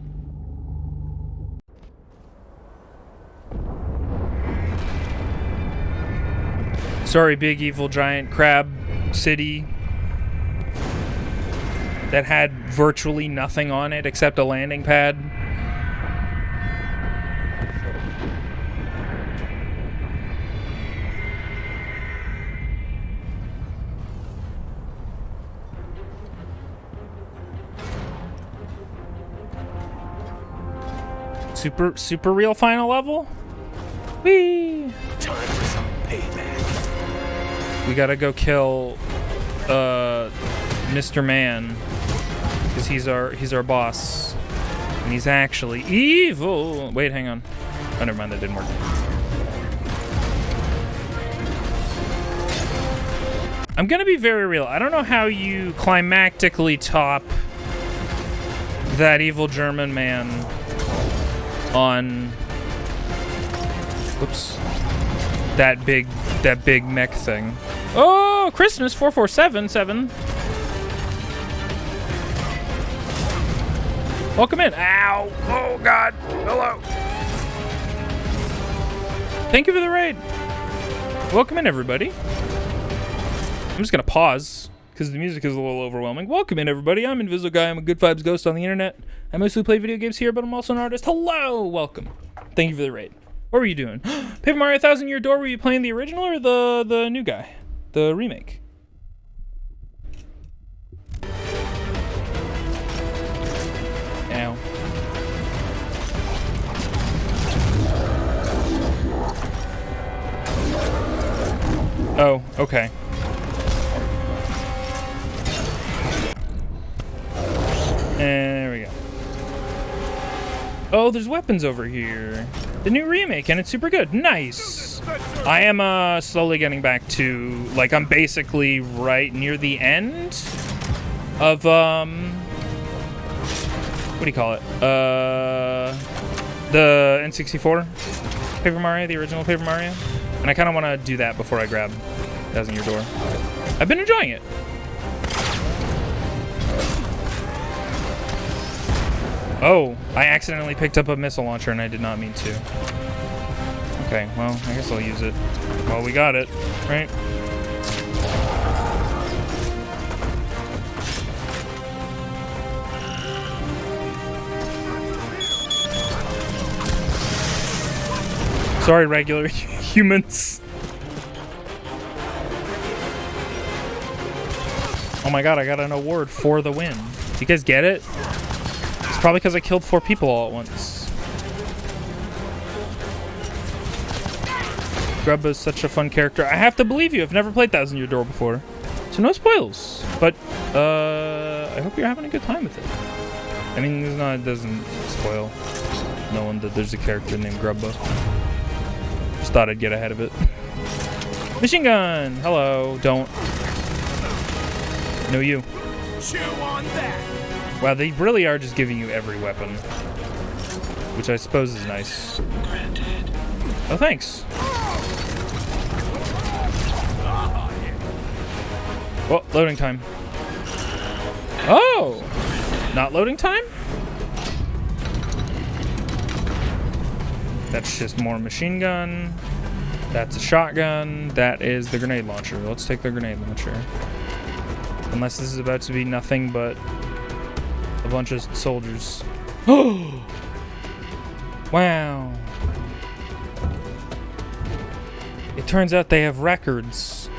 [SPEAKER 2] Sorry, big evil giant crab city that had virtually nothing on it except a landing pad. Super real final level? Whee!
[SPEAKER 5] Time for some payback.
[SPEAKER 2] We gotta go kill Mr. Man, because he's our boss, and he's actually evil. Wait, hang on. Oh, never mind, that didn't work. I'm gonna be very real. I don't know how you climactically top that evil German man on, whoops, that big mech thing. Oh, Christmas 4477. Welcome in. Ow. Oh God. Hello. Thank you for the raid. Welcome in, everybody. I'm just gonna pause because the music is a little overwhelming. Welcome in, everybody. I'm Invisoguy. I'm a good vibes ghost on the internet. I mostly play video games here, but I'm also an artist. Hello. Welcome. Thank you for the raid. What were you doing? Paper Mario 1000 Year Door, were you playing the original or the new guy? The remake? Ow. Oh, okay. There we go. Oh, there's weapons over here. The new remake, and it's super good. Nice. I am slowly getting back to, like, I'm basically right near the end of what do you call it? The N64 Paper Mario, the original Paper Mario. And I kind of want to do that before I grab 1000 Year Door. I've been enjoying it. Oh, I accidentally picked up a missile launcher and I did not mean to. Okay, well, I guess I'll use it. Well, we got it, right? Sorry, regular humans. Oh my God, I got an award for the win. Do you guys get it? It's probably because I killed 4 people all at once. Grubba's such a fun character. I have to believe you. I've never played 1000 Year Door before. So no spoils. But I hope you're having a good time with it. I mean, it doesn't spoil no one that there's a character named Grubba. Just thought I'd get ahead of it. Machine gun! Hello. Don't. No, you.
[SPEAKER 5] Chew on that.
[SPEAKER 2] Wow, they really are just giving you every weapon. Which I suppose is nice. Oh, thanks. Oh, loading time. Oh! Not loading time? That's just more machine gun. That's a shotgun. That is the grenade launcher. Let's take the grenade launcher. Unless this is about to be nothing but a bunch of soldiers. Wow. It turns out they have records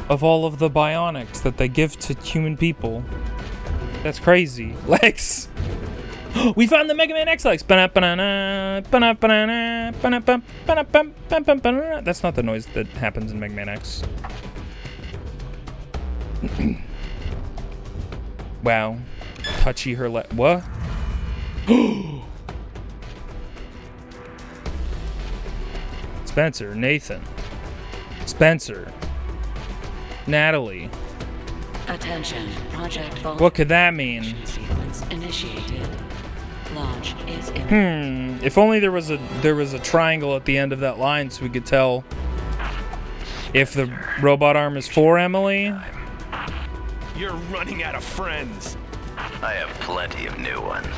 [SPEAKER 2] of all of the bionics that they give to human people. That's crazy. Lex! We found the Mega Man X Lex! That's not the noise that happens in Mega Man X. Wow. Touchy her what? Spencer, Nathan, Spencer, Natalie.
[SPEAKER 6] Attention, Project Vault.
[SPEAKER 2] What could that mean?
[SPEAKER 6] Sequence initiated. Launch is imminent.
[SPEAKER 2] If only there was a triangle at the end of that line so we could tell if the robot arm is for Emily.
[SPEAKER 5] You're running out of friends.
[SPEAKER 3] I have plenty of new ones.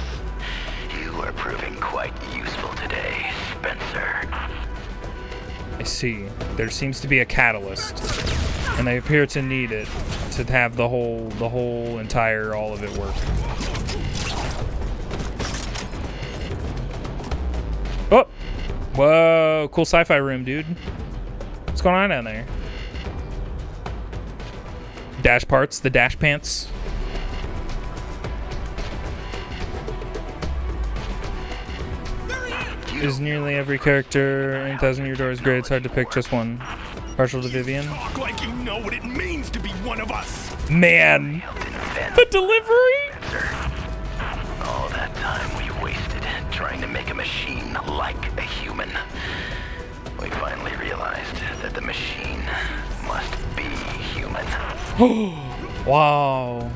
[SPEAKER 3] You are proving quite useful today, Spencer.
[SPEAKER 2] I see. There seems to be a catalyst, and they appear to need it to have the whole entire all of it work. Oh! Whoa! Cool sci-fi room, dude. What's going on down there? Dash parts, the dash pants. Is nearly every character in 1,000 Year Door is great. It's hard to pick just one. Partial to Vivian.
[SPEAKER 5] Talk like you know what it means to be one of us.
[SPEAKER 2] Man, the delivery.
[SPEAKER 3] All that time we wasted trying to make a machine like a human. We finally realized that the machine must be human.
[SPEAKER 2] Wow.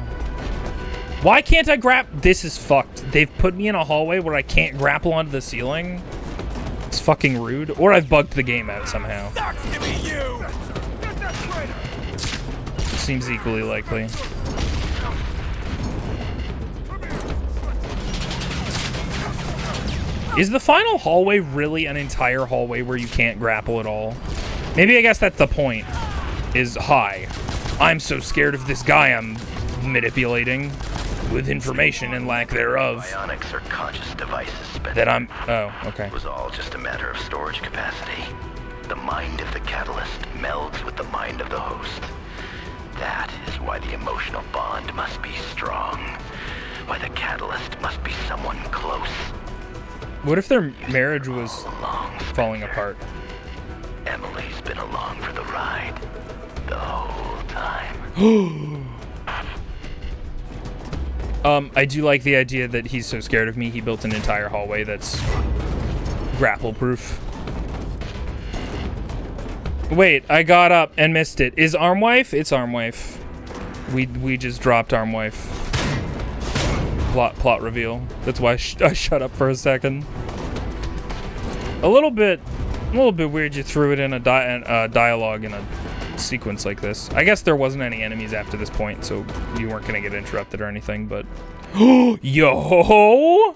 [SPEAKER 2] Why can't I this is fucked. They've put me in a hallway where I can't grapple onto the ceiling. It's fucking rude. Or I've bugged the game out somehow. Seems equally likely. Is the final hallway really an entire hallway where you can't grapple at all? Maybe I guess that's the point. Is hi. I'm so scared of this guy I'm manipulating with information and lack thereof.
[SPEAKER 3] Bionics are conscious devices, Spencer.
[SPEAKER 2] That I'm... Oh, okay.
[SPEAKER 3] It was all just a matter of storage capacity. The mind of the catalyst melds with the mind of the host. That is why the emotional bond must be strong. Why the catalyst must be someone close.
[SPEAKER 2] What if their marriage was falling apart?
[SPEAKER 3] Emily's been along for the ride the whole time.
[SPEAKER 2] I do like the idea that he's so scared of me, he built an entire hallway that's grapple-proof. Wait, I got up and missed it. Is Armwife? It's Armwife. We just dropped Armwife. Plot reveal. That's why I shut up for a second. A little bit weird you threw it in a dialogue in a sequence like this. I guess there wasn't any enemies after this point, so you weren't gonna get interrupted or anything, but... Yo!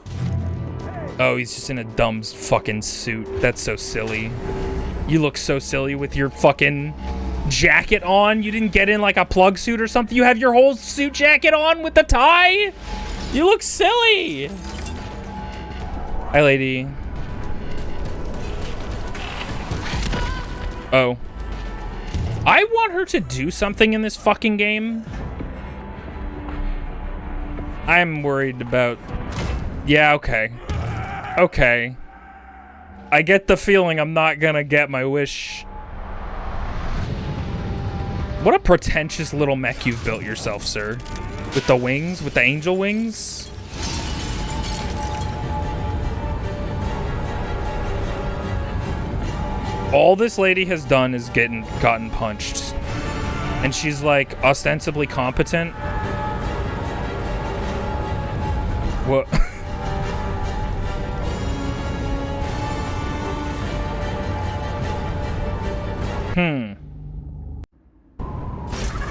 [SPEAKER 2] Oh, he's just in a dumb fucking suit. That's so silly. You look so silly with your fucking jacket on. You didn't get in like a plug suit or something. You have your whole suit jacket on with the tie? You look silly. Hi, lady. Oh. I want her to do something in this fucking game. I'm worried about... Yeah, okay. Okay. I get the feeling I'm not gonna get my wish. What a pretentious little mech you've built yourself, sir. With the wings, with the angel wings. All this lady has done is gotten punched. And she's like ostensibly competent. What?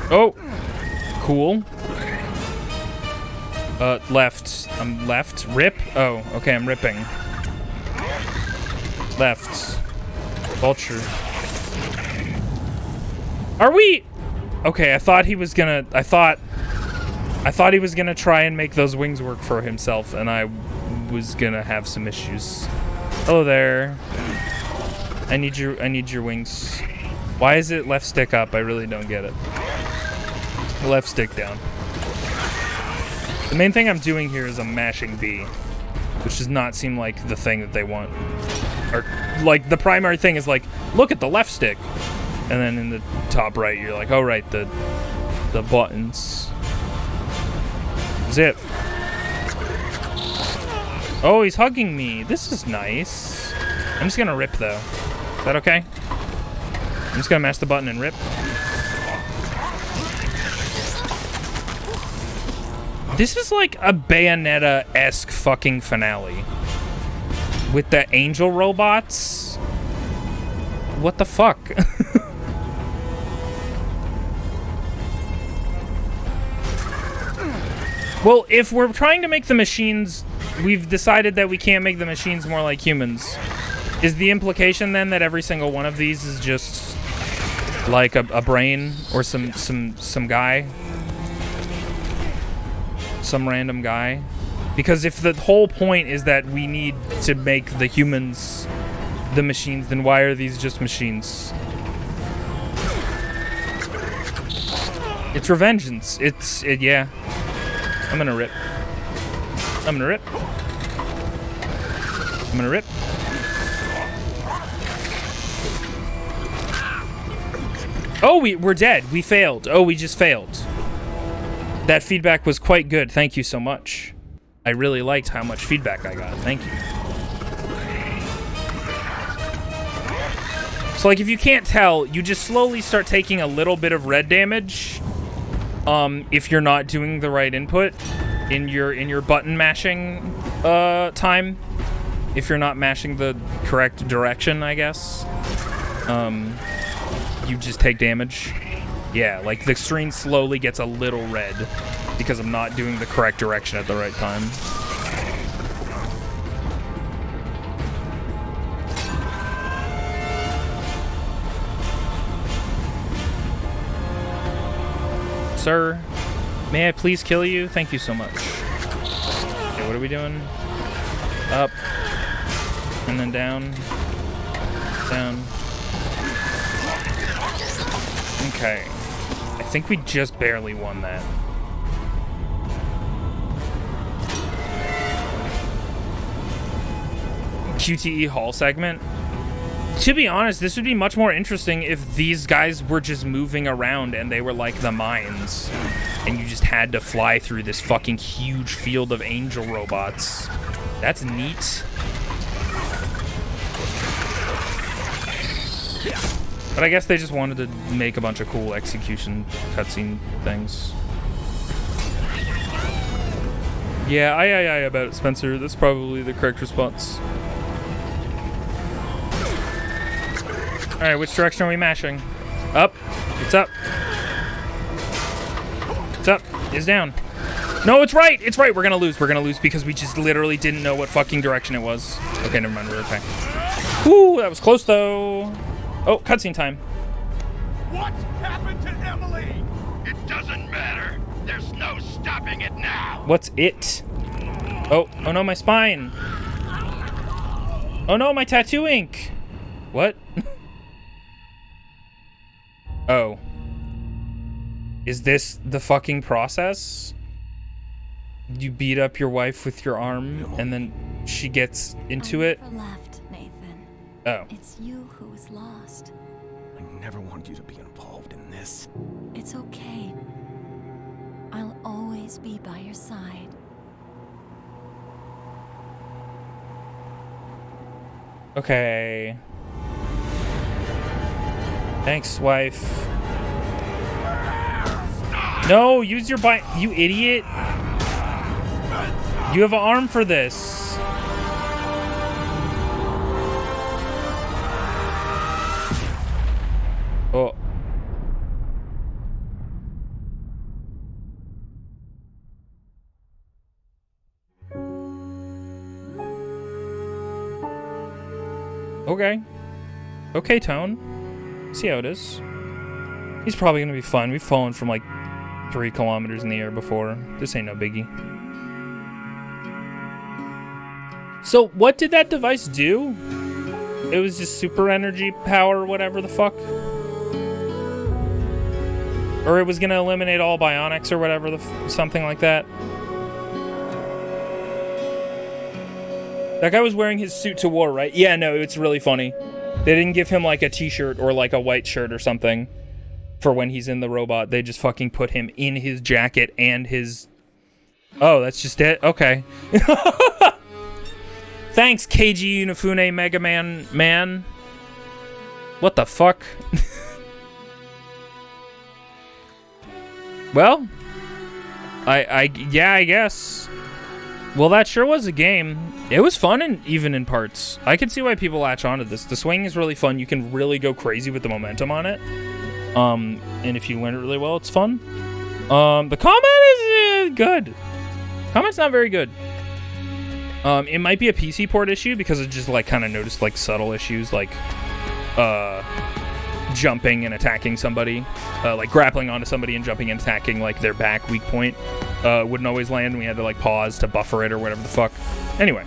[SPEAKER 2] Oh, cool. Left. I'm left. Rip? Oh, okay, I'm ripping. Left. Vulture. Are we? Okay, I thought he was gonna. I thought he was gonna try and make those wings work for himself, and I was gonna have some issues. Hello there. I need your wings. Why is it left stick up? I really don't get it. Left stick down. The main thing I'm doing here is I'm mashing B, which does not seem like the thing that they want. Or, like, the primary thing is like, look at the left stick. And then in the top right, you're like, oh right, the buttons. Zip. Oh, he's hugging me. This is nice. I'm just gonna rip though. Is that okay? I'm just gonna mash the button and rip. This is like a Bayonetta-esque fucking finale. With the angel robots? What the fuck? Well, if we're trying to make the machines, we've decided that we can't make the machines more like humans. Is the implication then that every single one of these is just like a brain or some guy? Some random guy? Because if the whole point is that we need to make the humans the machines, then why are these just machines? It's revengeance. Yeah. I'm gonna rip. I'm gonna rip. I'm gonna rip. Oh, we're dead. We failed. Oh, we just failed. That feedback was quite good. Thank you so much. I really liked how much feedback I got. Thank you. So, like, if you can't tell, you just slowly start taking a little bit of red damage. If you're not doing the right input in your button mashing time, if you're not mashing the correct direction, I guess, you just take damage. Yeah, like the screen slowly gets a little red because I'm not doing the correct direction at the right time. Sir, may I please kill you? Thank you so much. Okay, what are we doing? Up. And then down. Down. Okay. I think we just barely won that. QTE hall segment? To be honest, this would be much more interesting if these guys were just moving around and they were like the mines. And you just had to fly through this fucking huge field of angel robots. That's neat. But I guess they just wanted to make a bunch of cool execution cutscene things. Yeah, aye about it, Spencer. That's probably the correct response. Alright, which direction are we mashing? Up. It's up. It's up. It's down. No, it's right! It's right! We're gonna lose. We're gonna lose because we just literally didn't know what fucking direction it was. Okay, never mind. We're okay. Woo! That was close, though. Oh, cutscene time.
[SPEAKER 4] What happened to Emily? It doesn't matter. There's no stopping it now.
[SPEAKER 2] What's it? Oh no, my spine. Oh no, my tattoo ink. What? Oh. Is this the fucking process? You beat up your wife with your arm, and then she gets into it?
[SPEAKER 11] I never left, Nathan.
[SPEAKER 2] Oh.
[SPEAKER 11] It's you who is lost.
[SPEAKER 5] I never wanted you to be involved in this.
[SPEAKER 11] It's okay. I'll always be by your side.
[SPEAKER 2] Okay. Thanks, wife. No, use your bite, you idiot. You have an arm for this. Oh. Okay. Okay, Tone. See how it is. He's probably gonna be fine. We've fallen from like 3 kilometers in the air before. This ain't no biggie. So what did that device do? It was just super energy power, whatever the fuck. Or it was gonna eliminate all bionics or whatever, something like that. That guy was wearing his suit to war, right? Yeah, no, it's really funny. They didn't give him like a t-shirt or like a white shirt or something for when he's in the robot. They just fucking put him in his jacket and his... Oh, that's just it? Okay. Thanks, KG Unifune Mega Man. What the fuck? Well, I guess. Well, that sure was a game. It was fun, and even in parts. I can see why people latch onto this. The swing is really fun. You can really go crazy with the momentum on it. And if you learn it really well, it's fun. The combat is good. Combat's not very good. It might be a PC port issue because I just like kind of noticed like subtle issues like jumping and attacking somebody, like grappling onto somebody and jumping and attacking like their back weak point wouldn't always land, and we had to like pause to buffer it or whatever the fuck. Anyway,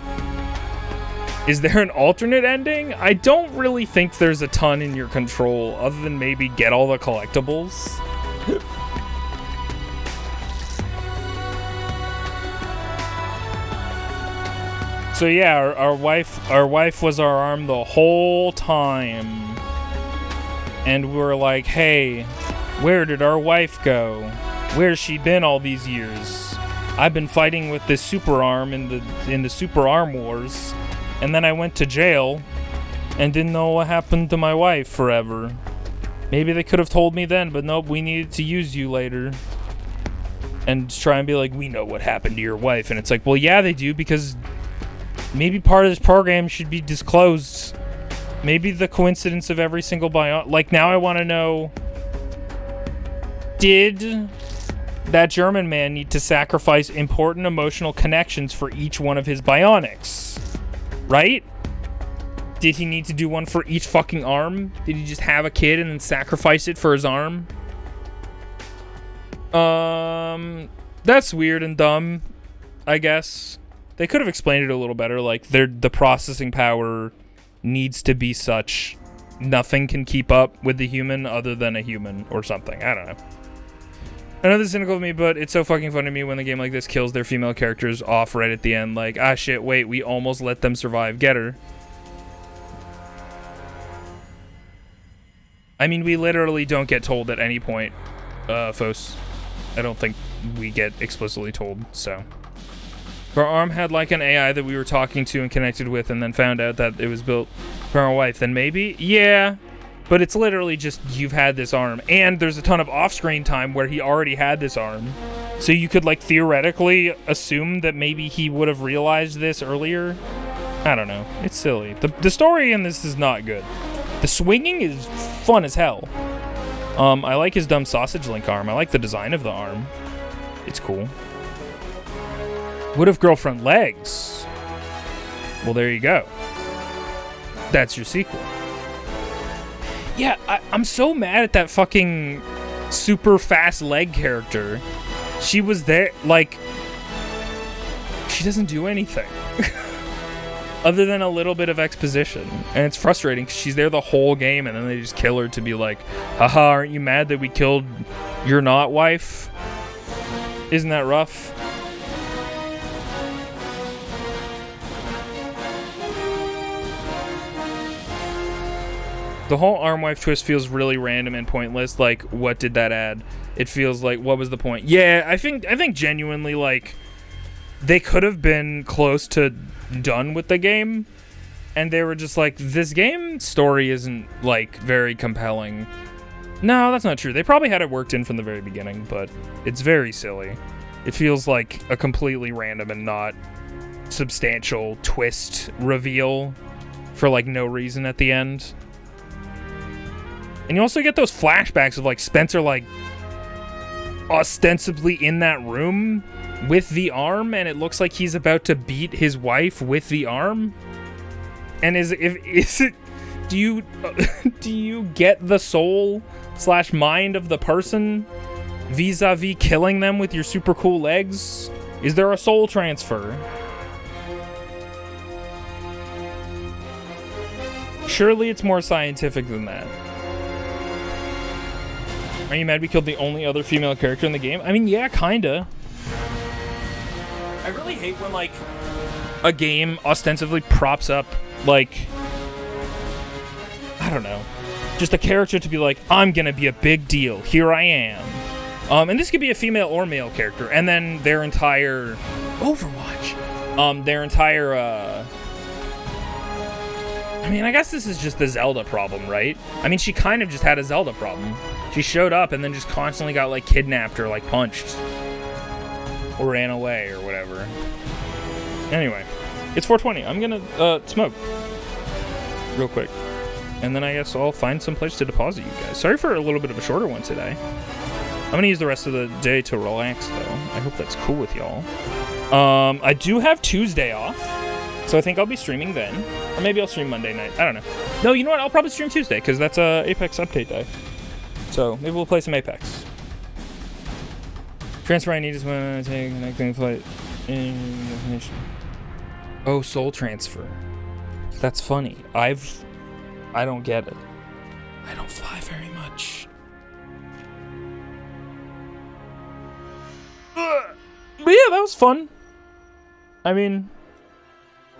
[SPEAKER 2] is there an alternate ending? I don't really think there's a ton in your control other than maybe get all the collectibles. So yeah, our wife was our arm the whole time. And we were like, hey, where did our wife go? Where's she been all these years? I've been fighting with this super arm in the super arm wars, and then I went to jail and didn't know what happened to my wife forever. Maybe they could have told me then, but nope, we needed to use you later. And try and be like, we know what happened to your wife. And it's like, well, yeah, they do, because maybe part of this program should be disclosed. Maybe the coincidence of every single like, now I want to know, did that German man need to sacrifice important emotional connections for each one of his bionics? Right? Did he need to do one for each fucking arm? Did he just have a kid and then sacrifice it for his arm? That's weird and dumb, I guess. They could have explained it a little better, like the processing power needs to be such nothing can keep up with the human other than a human or something. I don't know. I know this is cynical of me, but it's so fucking fun to me when a game like this kills their female characters off right at the end. Like, ah shit, wait, we almost let them survive. Get her. I mean, we literally don't get told at any point, Fos. I don't think we get explicitly told, so. Our arm had like an AI that we were talking to and connected with, and then found out that it was built for our wife. Then maybe? Yeah. But it's literally just, you've had this arm. And there's a ton of off-screen time where he already had this arm. So you could like theoretically assume that maybe he would have realized this earlier. I don't know. It's silly. The story in this is not good. The swinging is fun as hell. I like his dumb sausage link arm. I like the design of the arm. It's cool. What if girlfriend legs? Well, there you go. That's your sequel. Yeah, I'm so mad at that fucking super fast leg character. She was there, like, she doesn't do anything. Other than a little bit of exposition. And it's frustrating because she's there the whole game and then they just kill her to be like, haha, aren't you mad that we killed your not wife? Isn't that rough? The whole arm wife twist feels really random and pointless. Like, what did that add? It feels like, what was the point? Yeah, I think genuinely, like, they could have been close to done with the game, and they were just like, this game story isn't, like, very compelling. No, that's not true. They probably had it worked in from the very beginning, but it's very silly. It feels like a completely random and not substantial twist reveal for, like, no reason at the end. And you also get those flashbacks of, like, Spencer, like, ostensibly in that room with the arm, and it looks like he's about to beat his wife with the arm. And do you get the soul / mind of the person vis-a-vis killing them with your super cool legs? Is there a soul transfer? Surely it's more scientific than that. Are you mad we killed the only other female character in the game? I mean, yeah, kinda. I really hate when, like, a game ostensibly props up, like, I don't know, just a character to be like, I'm gonna be a big deal. Here I am. And this could be a female or male character, and then their entire Overwatch, their entire, I mean, I guess this is just the Zelda problem, right? I mean, she kind of just had a Zelda problem. She showed up and then just constantly got, like, kidnapped or, like, punched. Or ran away or whatever. Anyway, it's 4:20. I'm gonna, smoke. Real quick. And then I guess I'll find some place to deposit you guys. Sorry for a little bit of a shorter one today. I'm gonna use the rest of the day to relax, though. I hope that's cool with y'all. I do have Tuesday off, so I think I'll be streaming then. Or maybe I'll stream Monday night. I don't know. No, you know what? I'll probably stream Tuesday, because that's Apex update day. So maybe we'll play some Apex. Transfer I need is when I take connecting flight. Oh, soul transfer. That's funny. I don't get it. I don't fly very much. But yeah, that was fun. I mean,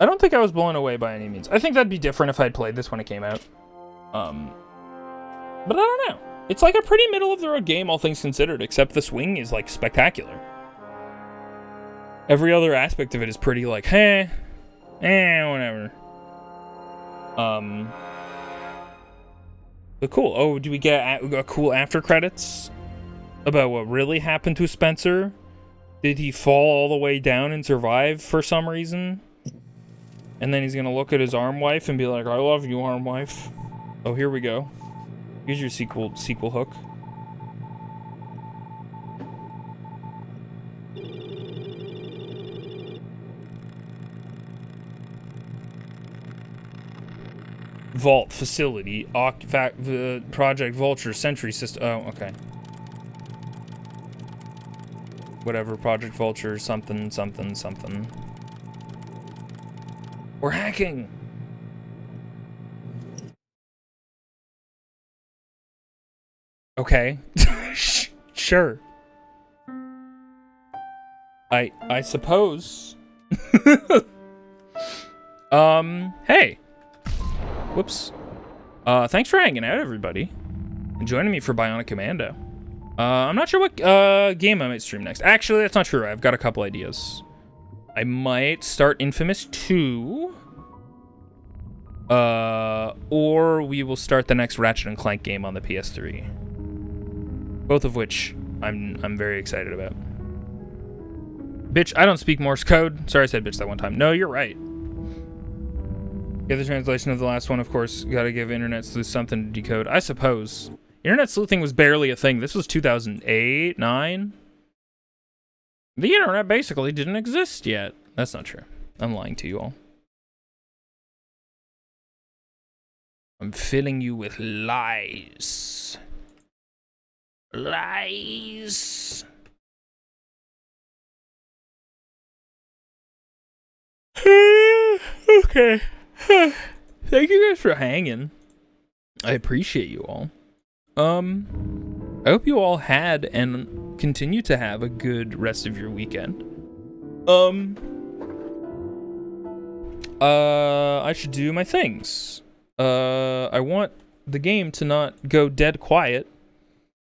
[SPEAKER 2] I don't think I was blown away by any means. I think that'd be different if I'd played this when it came out. But I don't know. It's like a pretty middle-of-the-road game, all things considered, except the swing is, like, spectacular. Every other aspect of it is pretty, like, whatever. But cool. Oh, do we get a cool after credits about what really happened to Spencer? Did he fall all the way down and survive for some reason? And then he's gonna look at his arm wife and be like, I love you, arm wife. Oh, here we go. Here's your sequel hook. Vault facility, Project Vulture Sentry System. Oh, okay. Whatever, Project Vulture, something. We're hacking. Okay. Sure. I suppose. Hey. Whoops. Thanks for hanging out, everybody. And joining me for Bionic Commando. I'm not sure what game I might stream next. Actually, that's not true. I've got a couple ideas. I might start Infamous 2. Or we will start the next Ratchet & Clank game on the PS3. Both of which I'm very excited about. Bitch, I don't speak Morse code. Sorry I said bitch that one time. No, you're right. Get the translation of the last one, of course. Gotta give Internet Sleuth something to decode. I suppose. Internet sleuthing was barely a thing. This was 2008, 9. The internet basically didn't exist yet. That's not true. I'm lying to you all. I'm filling you with lies. Lies. Okay. Thank you guys for hanging. I appreciate you all. I hope you all had and continue to have a good rest of your weekend. I should do my things. I want the game to not go dead quiet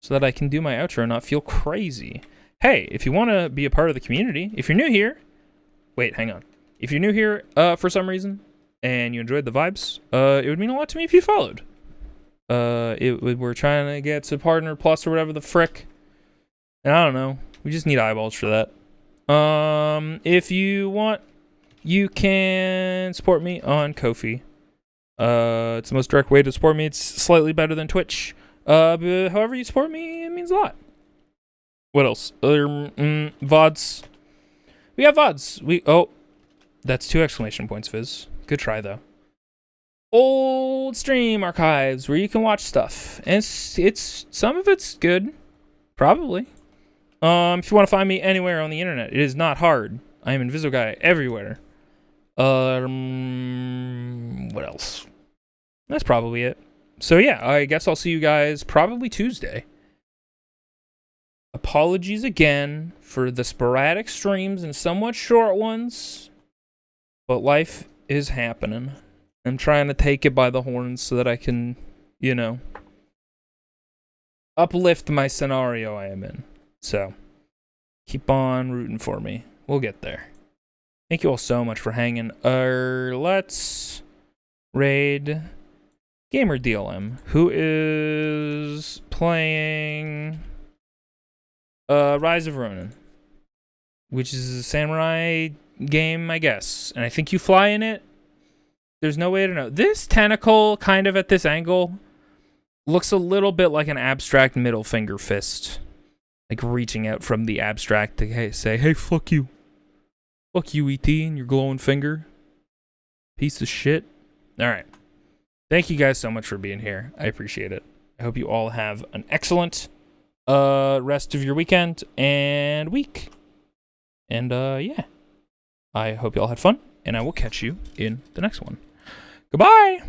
[SPEAKER 2] so that I can do my outro and not feel crazy. Hey, if you want to be a part of the community, if you're new here, wait, hang on. If you're new here, for some reason, and you enjoyed the vibes, it would mean a lot to me if you followed. We're trying to get to Partner Plus or whatever the frick. And I don't know. We just need eyeballs for that. If you want, you can support me on Ko-fi. It's the most direct way to support me. It's slightly better than Twitch. But however you support me, it means a lot. What else? Other VODs. We have VODs. Oh, that's 2 exclamation points, Fizz. Good try, though. old stream archives where you can watch stuff. And it's some of it's good, probably. If you want to find me anywhere on the internet, it is not hard. I am Invisoguy everywhere. What else? That's probably it. So yeah, I guess I'll see you guys probably Tuesday. Apologies again for the sporadic streams and somewhat short ones, but life is happening. I'm trying to take it by the horns so that I can, you know, uplift my scenario I am in. So, keep on rooting for me. We'll get there. Thank you all so much for hanging. Let's raid Gamer DLM, who is playing Rise of Ronin, which is a samurai game, I guess. And I think you fly in it. There's no way to know. This tentacle, kind of at this angle, looks a little bit like an abstract middle finger fist. Like reaching out from the abstract to say, hey, fuck you. Fuck you, E.T., and your glowing finger. Piece of shit. Alright. Thank you guys so much for being here. I appreciate it. I hope you all have an excellent rest of your weekend and week. And yeah. I hope you all had fun, and I will catch you in the next one. Goodbye!